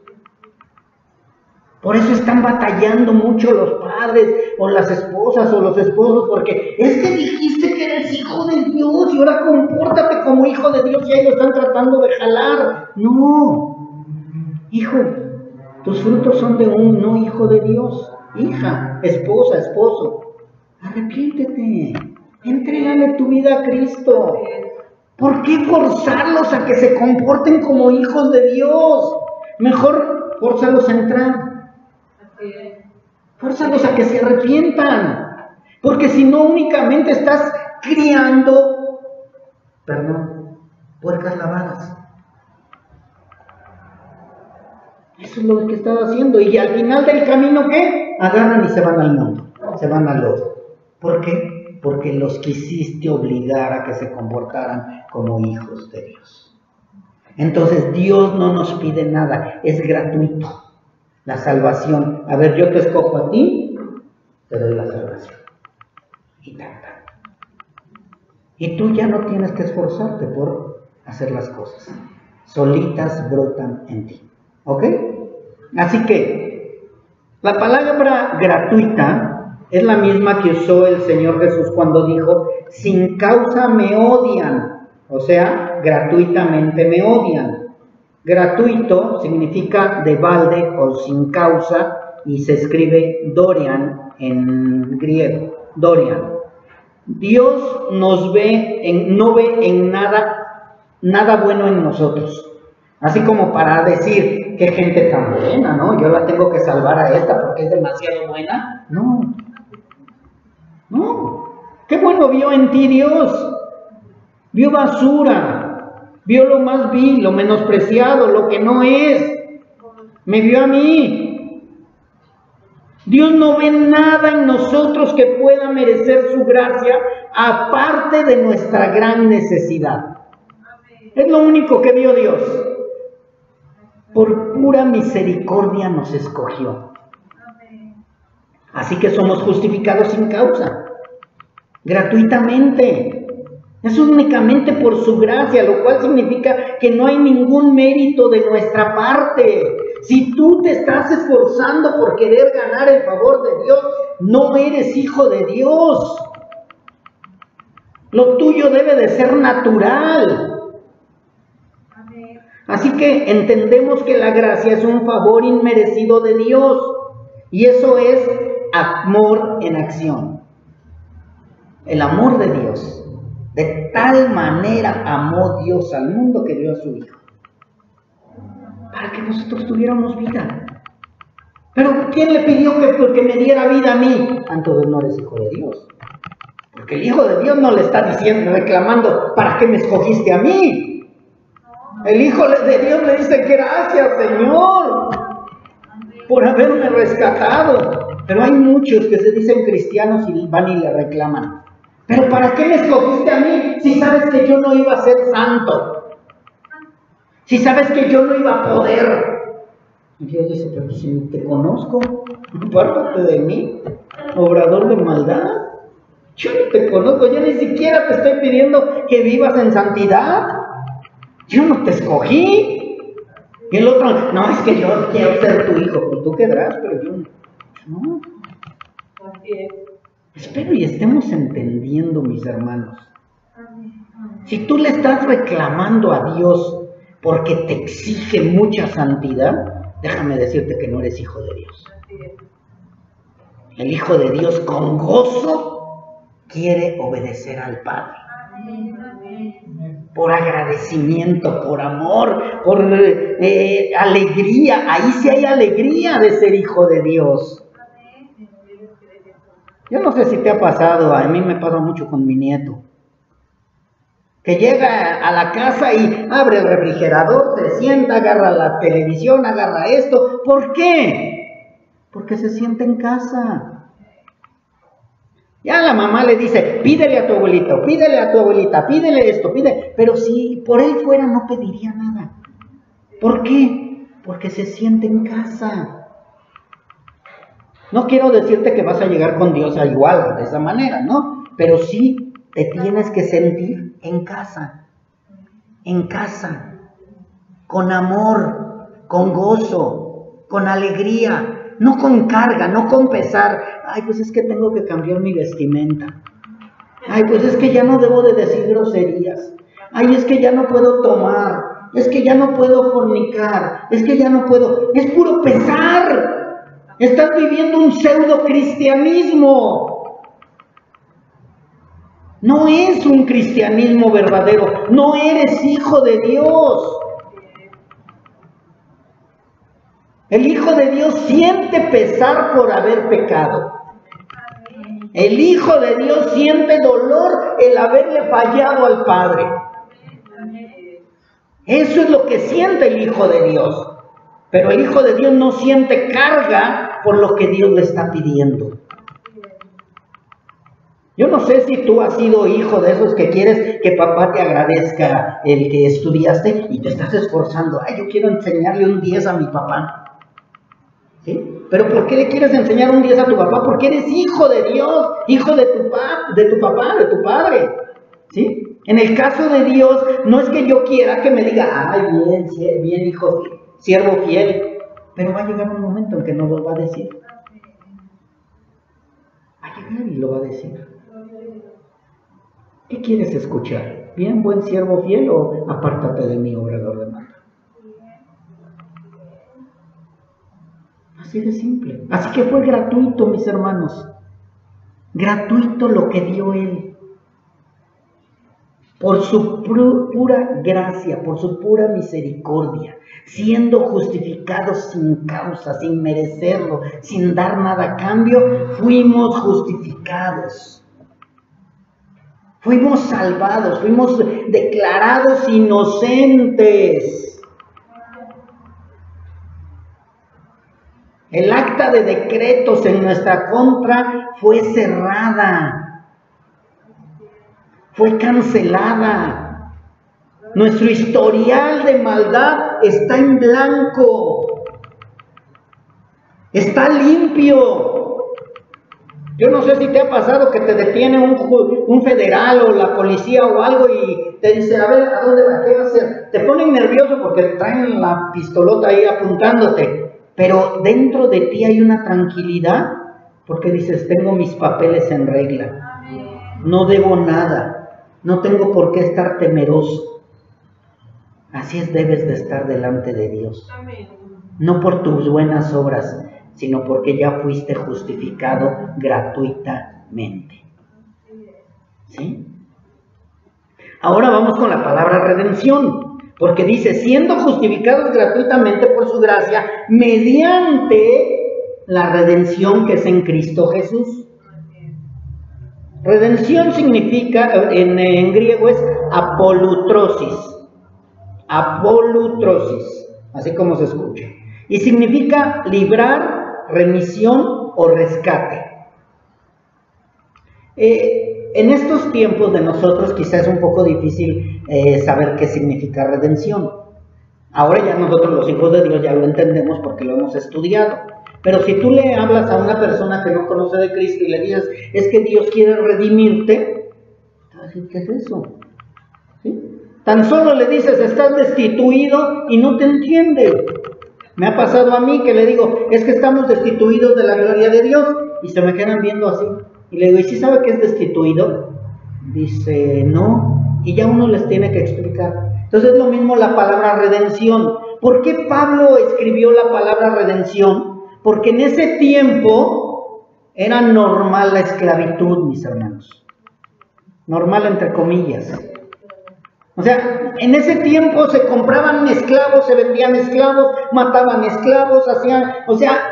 S1: Por eso están batallando mucho los padres, o las esposas, o los esposos, porque es que dijiste que eres hijo de Dios, y ahora compórtate como hijo de Dios, y ahí lo están tratando de jalar. No, hijo, tus frutos son de un no hijo de Dios. Hija, esposa, esposo, arrepiéntete, entrégale tu vida a Cristo. ¿Por qué forzarlos a que se comporten como hijos de Dios? Mejor fórzalos a entrar. Fórzalos a que se arrepientan. Porque si no, únicamente estás criando, puercas lavadas. Eso es lo que estás haciendo. Y al final del camino, ¿qué? Agarran y se van al mundo. Se van al lodo. ¿Por qué? Porque los quisiste obligar a que se comportaran como hijos de Dios. Entonces Dios no nos pide nada, es gratuito. La salvación. A ver, yo te escojo a ti, te doy la salvación. Y tanta. Y tú ya no tienes que esforzarte por hacer las cosas. Solitas brotan en ti. ¿Ok? Así que, la palabra gratuita es la misma que usó el Señor Jesús cuando dijo, sin causa me odian. O sea, gratuitamente me odian. Gratuito significa de balde o sin causa y se escribe Dorian en griego. Dorian. Dios no ve en nada bueno en nosotros. Así como para decir, qué gente tan buena, ¿no? Yo la tengo que salvar a esta porque es demasiado buena. No. Qué bueno vio en ti Dios. Vio basura. Vio lo más vil, lo menospreciado, lo que no es. Me vio a mí. Dios no ve nada en nosotros que pueda merecer su gracia, aparte de nuestra gran necesidad. Es lo único que vio Dios. Por pura misericordia nos escogió. Así que somos justificados sin causa, gratuitamente. Es únicamente por su gracia, lo cual significa que no hay ningún mérito de nuestra parte. Si tú te estás esforzando por querer ganar el favor de Dios, no eres hijo de Dios. Lo tuyo debe de ser natural. Así que entendemos que la gracia es un favor inmerecido de Dios. Y eso es amor en acción. El amor de Dios. De tal manera amó Dios al mundo que dio a su Hijo. Para que nosotros tuviéramos vida. Pero ¿quién le pidió que me diera vida a mí? Entonces no eres hijo de Dios. Porque el Hijo de Dios no le está diciendo, reclamando, ¿para qué me escogiste a mí? El Hijo de Dios le dice, gracias Señor, por haberme rescatado. Pero hay muchos que se dicen cristianos y van y le reclaman. ¿Pero para qué me escogiste a mí si sabes que yo no iba a ser santo? Si sabes que yo no iba a poder. Y Dios dice, pero si te conozco, apártate de mí, obrador de maldad. Yo no te conozco, yo ni siquiera te estoy pidiendo que vivas en santidad. Yo no te escogí. Y el otro, no, es que yo quiero ser tu hijo. Pues tú quedarás, pero yo no. Así es. Espero y estemos entendiendo, mis hermanos. Si tú le estás reclamando a Dios porque te exige mucha santidad, déjame decirte que no eres hijo de Dios. El Hijo de Dios con gozo quiere obedecer al Padre. Por agradecimiento, por amor, por alegría. Ahí sí hay alegría de ser hijo de Dios. Yo no sé si te ha pasado, a mí me pasa mucho con mi nieto, que llega a la casa y abre el refrigerador, se sienta, agarra la televisión, agarra esto. ¿Por qué? Porque se siente en casa. Ya la mamá le dice, pídele a tu abuelito, pídele a tu abuelita, pídele esto, pídele. Pero si por él fuera no pediría nada. ¿Por qué? Porque se siente en casa. No quiero decirte que vas a llegar con Dios a igual, de esa manera, ¿no? Pero sí te tienes que sentir en casa, con amor, con gozo, con alegría. No con carga, no con pesar. Ay, pues es que tengo que cambiar mi vestimenta. Ay, pues es que ya no debo de decir groserías. Ay, es que ya no puedo tomar. Es que ya no puedo fornicar. Es que ya no puedo. Es puro pesar. Estás viviendo un pseudo cristianismo. No es un cristianismo verdadero. No eres hijo de Dios. El Hijo de Dios siente pesar por haber pecado. El Hijo de Dios siente dolor el haberle fallado al Padre. Eso es lo que siente el Hijo de Dios. Pero el Hijo de Dios no siente carga por lo que Dios le está pidiendo. Yo no sé si tú has sido hijo de esos que quieres que papá te agradezca el que estudiaste y te estás esforzando. Ay, yo quiero enseñarle un 10 a mi papá. ¿Sí? Pero ¿por qué le quieres enseñar un 10 a tu papá? Porque eres hijo de Dios, hijo de tu papá, de tu padre. ¿Sí? En el caso de Dios, no es que yo quiera que me diga, ay, bien, hijo, siervo fiel. Pero va a llegar un momento en que no lo va a decir. Va a llegar y lo va a decir. ¿Qué quieres escuchar? ¿Bien, buen siervo fiel o apártate de mí, obrador de mal? Así de simple. Así que fue gratuito, mis hermanos. Gratuito lo que dio Él. Por su pura gracia, por su pura misericordia, siendo justificados sin causa, sin merecerlo, sin dar nada a cambio, fuimos justificados. Fuimos salvados, fuimos declarados inocentes. El acta de decretos en nuestra contra fue cerrada, fue cancelada. Nuestro historial de maldad está en blanco, está limpio. Yo no sé si te ha pasado que te detiene un federal o la policía o algo y te dice, a ver, ¿a dónde vas? ¿Qué vas a hacer? Te ponen nervioso porque traen la pistolota ahí apuntándote. Pero dentro de ti hay una tranquilidad porque dices, tengo mis papeles en regla, no debo nada, no tengo por qué estar temeroso. Así es, debes de estar delante de Dios. No por tus buenas obras, sino porque ya fuiste justificado gratuitamente. ¿Sí? Ahora vamos con la palabra redención. Porque dice, siendo justificados gratuitamente por su gracia, mediante la redención que es en Cristo Jesús. Redención significa, en griego es apolutrosis. Apolutrosis, así como se escucha. Y significa librar, remisión o rescate. En estos tiempos de nosotros quizás es un poco difícil saber qué significa redención. Ahora ya nosotros los hijos de Dios ya lo entendemos porque lo hemos estudiado. Pero si tú le hablas a una persona que no conoce de Cristo y le dices, es que Dios quiere redimirte, te va a decir, ¿qué es eso? ¿Sí? Tan solo le dices, estás destituido y no te entiende. Me ha pasado a mí que le digo, es que estamos destituidos de la gloria de Dios, y se me quedan viendo así. Y le digo, ¿y si sabe qué es destituido? Dice, no, y ya uno les tiene que explicar. Entonces es lo mismo la palabra redención. ¿Por qué Pablo escribió la palabra redención? Porque en ese tiempo era normal la esclavitud, mis hermanos. normal entre comillas. O sea, en ese tiempo se compraban esclavos, se vendían esclavos, mataban esclavos,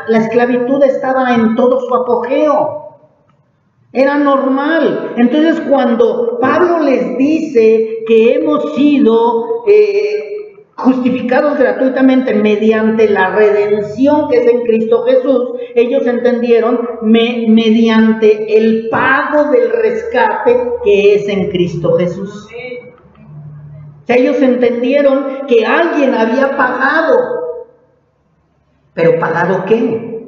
S1: la esclavitud estaba en todo su apogeo. Era normal. Entonces, cuando Pablo les dice que hemos sido justificados gratuitamente mediante la redención que es en Cristo Jesús, ellos entendieron mediante el pago del rescate que es en Cristo Jesús. O sea, ellos entendieron que alguien había pagado. ¿Pero pagado qué?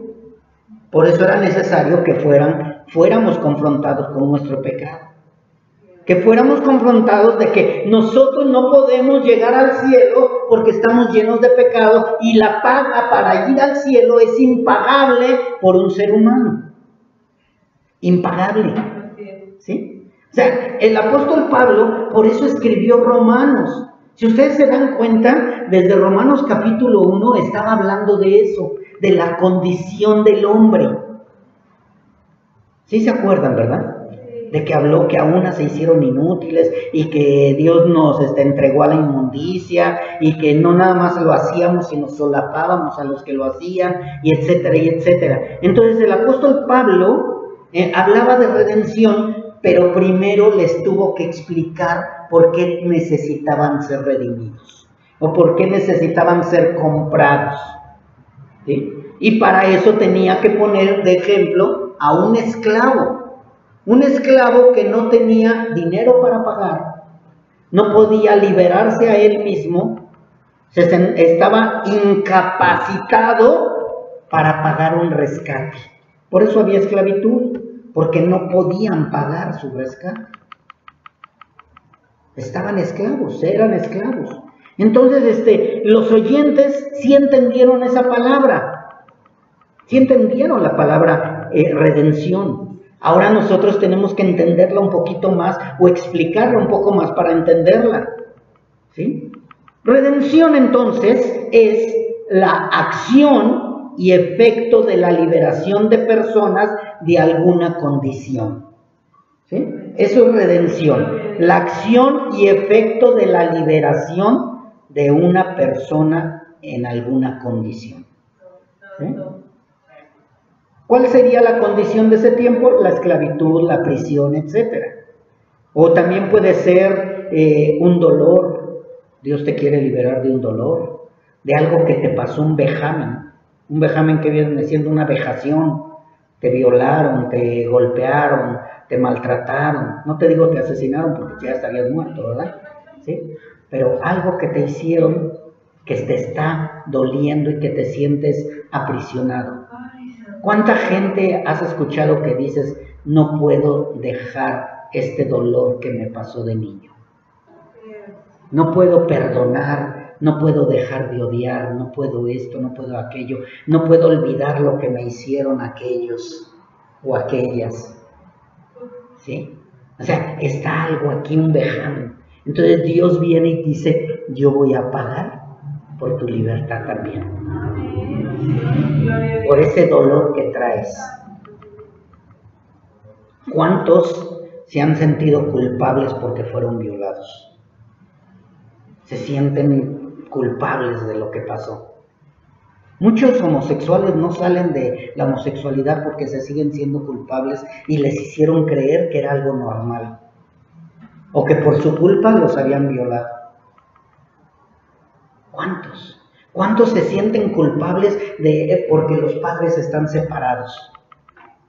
S1: Por eso era necesario que fuéramos confrontados con nuestro pecado. Que fuéramos confrontados de que nosotros no podemos llegar al cielo porque estamos llenos de pecado y la paga para ir al cielo es impagable por un ser humano. Impagable. ¿Sí? O sea, el apóstol Pablo por eso escribió Romanos. Si ustedes se dan cuenta, desde Romanos capítulo 1 estaba hablando de eso, de la condición del hombre. ¿Sí se acuerdan, verdad? De que habló que a unas se hicieron inútiles y que Dios nos entregó a la inmundicia y que no nada más lo hacíamos sino solapábamos a los que lo hacían y etcétera y etcétera. Entonces el apóstol Pablo hablaba de redención, pero primero les tuvo que explicar por qué necesitaban ser redimidos o por qué necesitaban ser comprados, ¿sí? Y para eso tenía que poner de ejemplo a un esclavo. Un esclavo que no tenía dinero para pagar, no podía liberarse a él mismo, estaba incapacitado para pagar un rescate. Por eso había esclavitud, porque no podían pagar su rescate. Estaban esclavos, eran esclavos. Entonces, los oyentes sí entendieron esa palabra, sí entendieron la palabra redención. Ahora nosotros tenemos que entenderla un poquito más o explicarla un poco más para entenderla, ¿sí? Redención entonces es la acción y efecto de la liberación de personas de alguna condición, ¿sí? Eso es redención, la acción y efecto de la liberación de una persona en alguna condición, ¿sí? ¿Cuál sería la condición de ese tiempo? La esclavitud, la prisión, etc. O también puede ser un dolor. Dios te quiere liberar de un dolor, de algo que te pasó, un vejamen que viene siendo una vejación. Te violaron, te golpearon, te maltrataron. No te digo te asesinaron porque ya estarías muerto, ¿verdad? ¿Sí? Pero algo que te hicieron que te está doliendo y que te sientes aprisionado. ¿Cuánta gente has escuchado que dices, no puedo dejar este dolor que me pasó de niño? No puedo perdonar, no puedo dejar de odiar, no puedo esto, no puedo aquello, no puedo olvidar lo que me hicieron aquellos o aquellas. ¿Sí? O sea, está algo aquí, un vejamen. Entonces Dios viene y dice, yo voy a pagar por tu libertad también. Por ese dolor que traes. ¿Cuántos se han sentido culpables porque fueron violados? Se sienten culpables de lo que pasó. Muchos homosexuales no salen de la homosexualidad porque se siguen siendo culpables y les hicieron creer que era algo normal. O que por su culpa los habían violado. ¿Cuántos? ¿Cuántos se sienten culpables porque los padres están separados?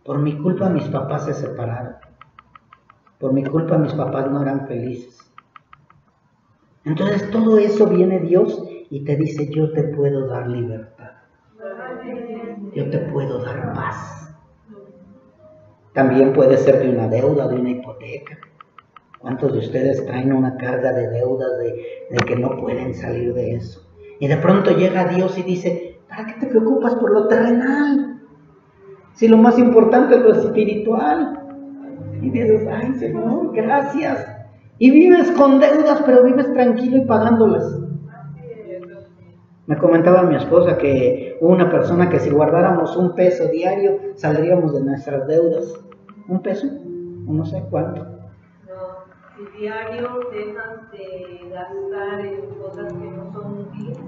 S1: Por mi culpa mis papás se separaron. Por mi culpa mis papás no eran felices. Entonces todo eso viene Dios y te dice, yo te puedo dar libertad. Yo te puedo dar paz. También puede ser de una deuda, de una hipoteca. ¿Cuántos de ustedes traen una carga de deudas de que no pueden salir de eso? Y de pronto llega Dios y dice, ¿para qué te preocupas por lo terrenal? Si lo más importante es lo espiritual. Y dices, ay Señor, gracias. Y vives con deudas, pero vives tranquilo y pagándolas. Me comentaba mi esposa que hubo una persona que si guardáramos $1 diario, saldríamos de nuestras deudas. ¿1 peso? No sé cuánto.
S2: Si diario dejas de gastar en cosas que no son útiles,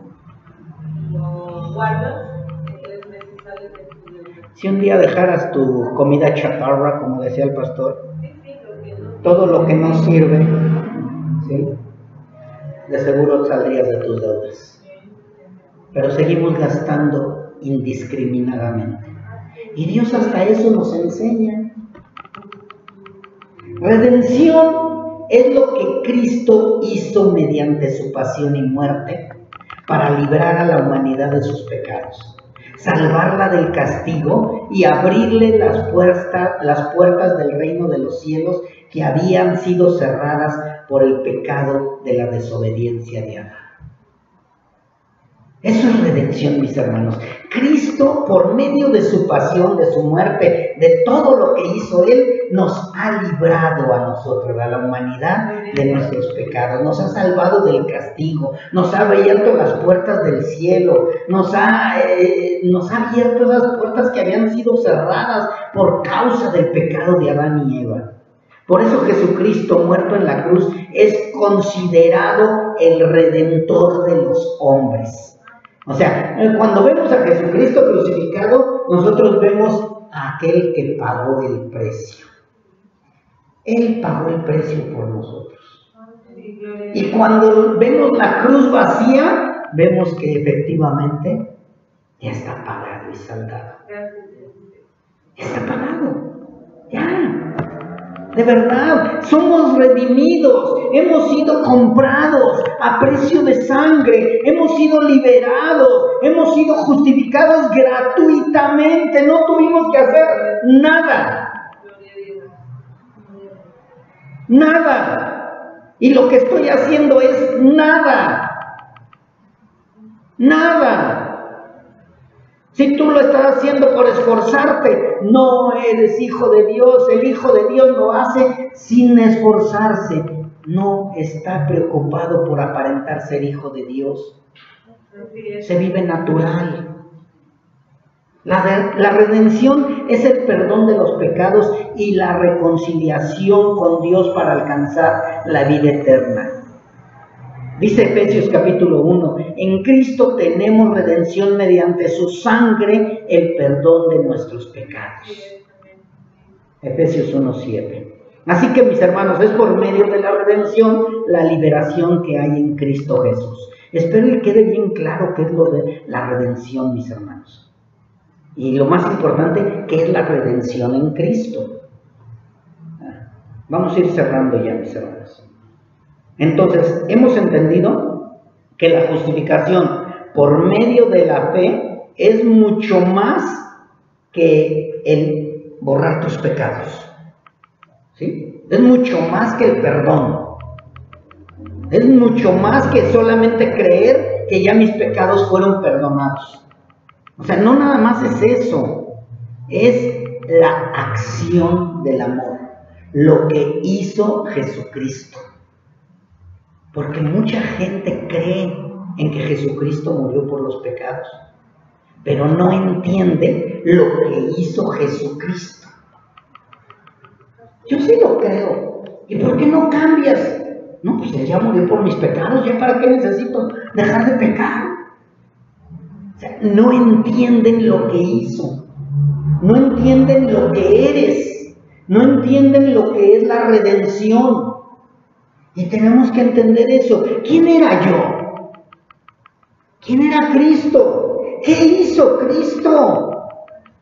S2: lo guardas, en 3 meses sales de tu deuda.
S1: Si un día dejaras tu comida chatarra, como decía el pastor,
S2: Sí,
S1: todo lo que no sirve, ¿sí?, de seguro saldrías de tus deudas. Pero seguimos gastando indiscriminadamente. Y Dios hasta eso nos enseña. Redención es lo que Cristo hizo mediante su pasión y muerte para librar a la humanidad de sus pecados, salvarla del castigo y abrirle las puertas del reino de los cielos que habían sido cerradas por el pecado de la desobediencia de Adán. Eso es redención, mis hermanos. Cristo, por medio de su pasión, de su muerte, de todo lo que hizo Él, nos ha librado a nosotros, a la humanidad, de nuestros pecados. Nos ha salvado del castigo, nos ha abierto las puertas del cielo, nos ha abierto esas puertas que habían sido cerradas por causa del pecado de Adán y Eva. Por eso Jesucristo, muerto en la cruz, es considerado el Redentor de los hombres. O sea, cuando vemos a Jesucristo crucificado, nosotros vemos a aquel que pagó el precio. Él pagó el precio por nosotros. Y cuando vemos la cruz vacía, vemos que efectivamente ya está pagado y saldado. Está pagado. Ya. De verdad, somos redimidos, hemos sido comprados a precio de sangre, hemos sido liberados, hemos sido justificados gratuitamente, no tuvimos que hacer nada. Nada. Y lo que estoy haciendo es nada. Nada. Si tú lo estás haciendo por esforzarte, no eres hijo de Dios. El hijo de Dios lo hace sin esforzarse. No está preocupado por aparentar ser hijo de Dios. Se vive natural. La redención es el perdón de los pecados y la reconciliación con Dios para alcanzar la vida eterna. Dice Efesios capítulo 1, en Cristo tenemos redención mediante su sangre, el perdón de nuestros pecados. Efesios 1:7. Así que, mis hermanos, es por medio de la redención la liberación que hay en Cristo Jesús. Espero que quede bien claro qué es lo de la redención, mis hermanos. Y lo más importante, ¿qué es la redención en Cristo? Vamos a ir cerrando ya, mis hermanos. Entonces, hemos entendido que la justificación por medio de la fe es mucho más que el borrar tus pecados. ¿Sí? Es mucho más que el perdón. Es mucho más que solamente creer que ya mis pecados fueron perdonados. O sea, no nada más es eso. Es la acción del amor. Lo que hizo Jesucristo. Porque mucha gente cree en que Jesucristo murió por los pecados, pero no entiende lo que hizo Jesucristo. Yo sí lo creo. ¿Y por qué no cambias? No, pues Él ya murió por mis pecados, ¿ya para qué necesito dejar de pecar? O sea, no entienden lo que hizo, no entienden lo que eres, no entienden lo que es la redención. Y tenemos que entender eso. ¿Quién era yo? ¿Quién era Cristo? ¿Qué hizo Cristo?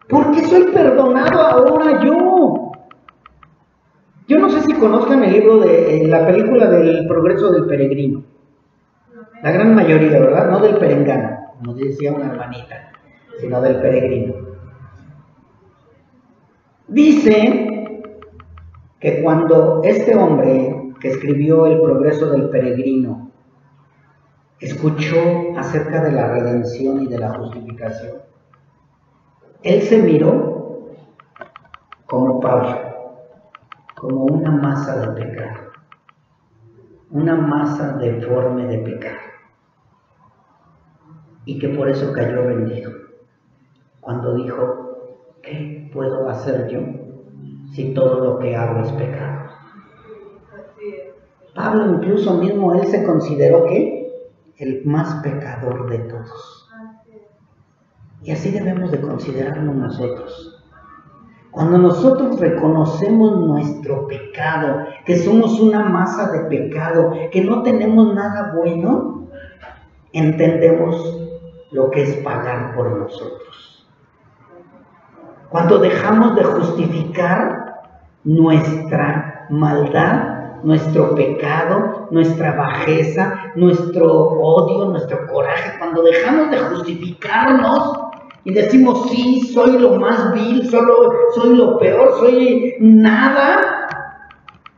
S1: ¿Por qué soy perdonado ahora yo? Yo no sé si conozcan el libro de la película del progreso del peregrino. La gran mayoría, ¿verdad? No del perengano, como decía una hermanita, sino del peregrino. Dice que cuando este hombre que escribió El progreso del peregrino escuchó acerca de la redención y de la justificación, él se miró como Pablo, como una masa de pecado, una masa deforme de pecado, y que por eso cayó rendido cuando dijo: ¿qué puedo hacer yo si todo lo que hago es pecado? Pablo incluso mismo, él se consideró que el más pecador de todos. Y así debemos de considerarnos nosotros. Cuando nosotros reconocemos nuestro pecado, que somos una masa de pecado, que no tenemos nada bueno, entendemos lo que es pagar por nosotros. Cuando dejamos de justificar nuestra maldad, nuestro pecado, nuestra bajeza, nuestro odio, nuestro coraje, cuando dejamos de justificarnos y decimos, sí, soy lo más vil, soy lo peor, soy nada,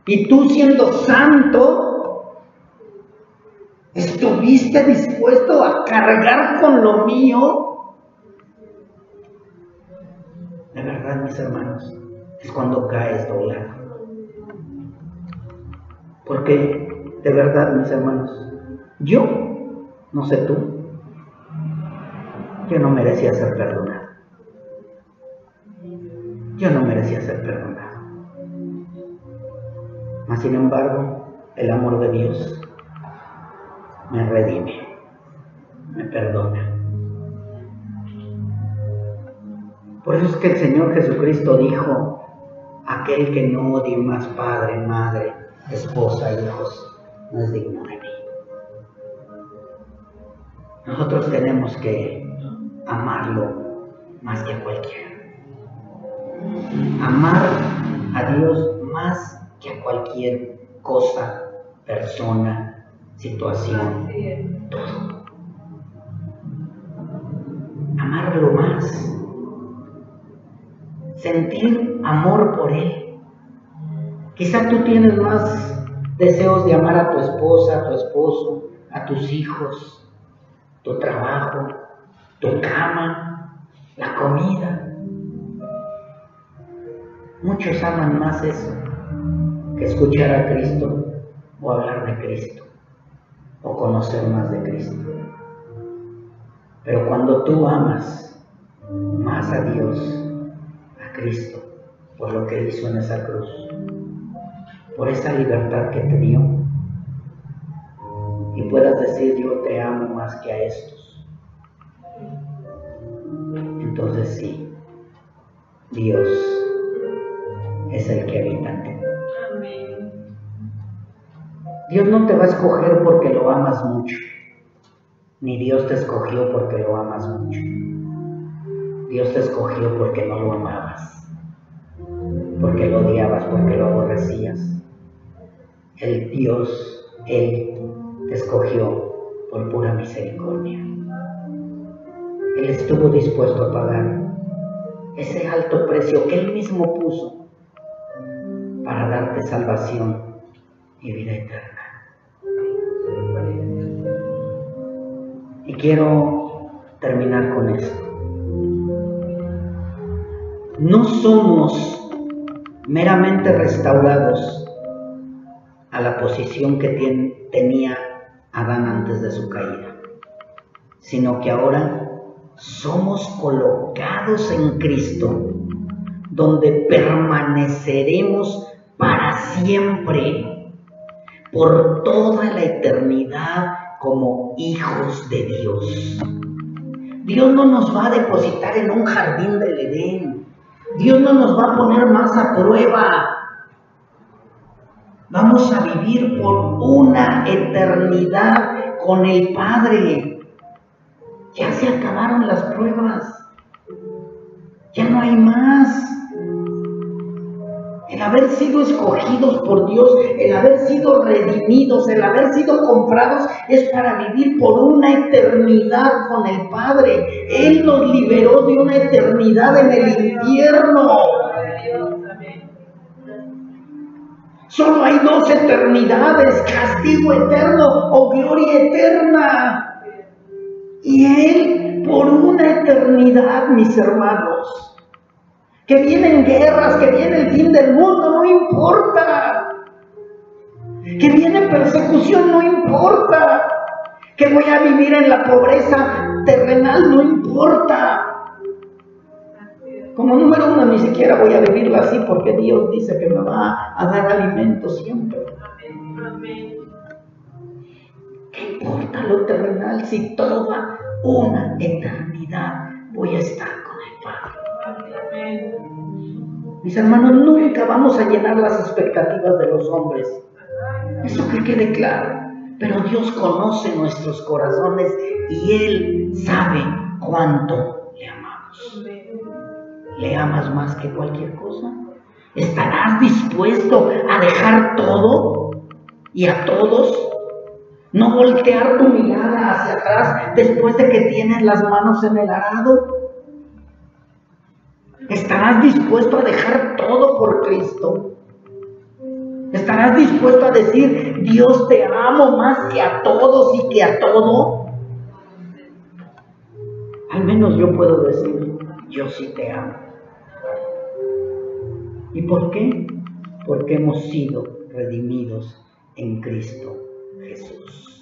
S1: y tú siendo santo, estuviste dispuesto a cargar con lo mío. De verdad, mis hermanos, es cuando caes doblado. Porque, de verdad, mis hermanos, yo, no sé tú, yo no merecía ser perdonado. Yo no merecía ser perdonado. Mas, sin embargo, el amor de Dios me redime, me perdona. Por eso es que el Señor Jesucristo dijo, aquel que no odie más padre, madre, esposa, hijos, no es digno de mí. Nosotros tenemos que amarlo más que a cualquiera. Amar a Dios más que a cualquier cosa, persona, situación, todo. Amarlo más. Sentir amor por Él. Quizá tú tienes más deseos de amar a tu esposa, a tu esposo, a tus hijos, tu trabajo, tu cama, la comida. Muchos aman más eso que escuchar a Cristo o hablar de Cristo o conocer más de Cristo. Pero cuando tú amas más a Dios, a Cristo, por lo que hizo en esa cruz, por esa libertad que te dio, y puedas decir, yo te amo más que a estos, entonces sí, Dios es el que habita en ti. Dios no te va a escoger porque lo amas mucho, ni Dios te escogió porque lo amas mucho. Dios te escogió porque no lo amabas, porque lo odiabas, porque lo aborrecías. El Dios, Él te escogió por pura misericordia. Él estuvo dispuesto a pagar ese alto precio que Él mismo puso para darte salvación y vida eterna. Y quiero terminar con esto. No somos meramente restaurados a la posición que tenía Adán antes de su caída, sino que ahora somos colocados en Cristo, donde permaneceremos para siempre, por toda la eternidad, como hijos de Dios. Dios no nos va a depositar en un jardín del Edén. Dios no nos va a poner más a prueba. Vamos a vivir por una eternidad con el Padre. Ya se acabaron las pruebas. Ya no hay más. El haber sido escogidos por Dios, el haber sido redimidos, el haber sido comprados, es para vivir por una eternidad con el Padre. Él nos liberó de una eternidad en el infierno. Solo hay dos eternidades, castigo eterno o gloria eterna. Y Él por una eternidad, mis hermanos. Que vienen guerras, que viene el fin del mundo, no importa. Que viene persecución, no importa. Que voy a vivir en la pobreza terrenal, no importa. Como número uno, ni siquiera voy a vivirla así, porque Dios dice que me va a dar alimento siempre.
S2: Amén.
S1: ¿Qué importa lo terrenal si toda una eternidad voy a estar con el Padre?
S2: Amén.
S1: Mis hermanos, nunca vamos a llenar las expectativas de los hombres. Eso que quede claro. Pero Dios conoce nuestros corazones y Él sabe cuánto le amamos. ¿Le amas más que cualquier cosa? ¿Estarás dispuesto a dejar todo y a todos? No voltear tu mirada hacia atrás después de que tienes las manos en el arado. ¿Estarás dispuesto a dejar todo por Cristo? ¿Estarás dispuesto a decir, Dios te amo más que a todos y que a todo? Al menos yo puedo decir, yo sí te amo. ¿Y por qué? Porque hemos sido redimidos en Cristo Jesús.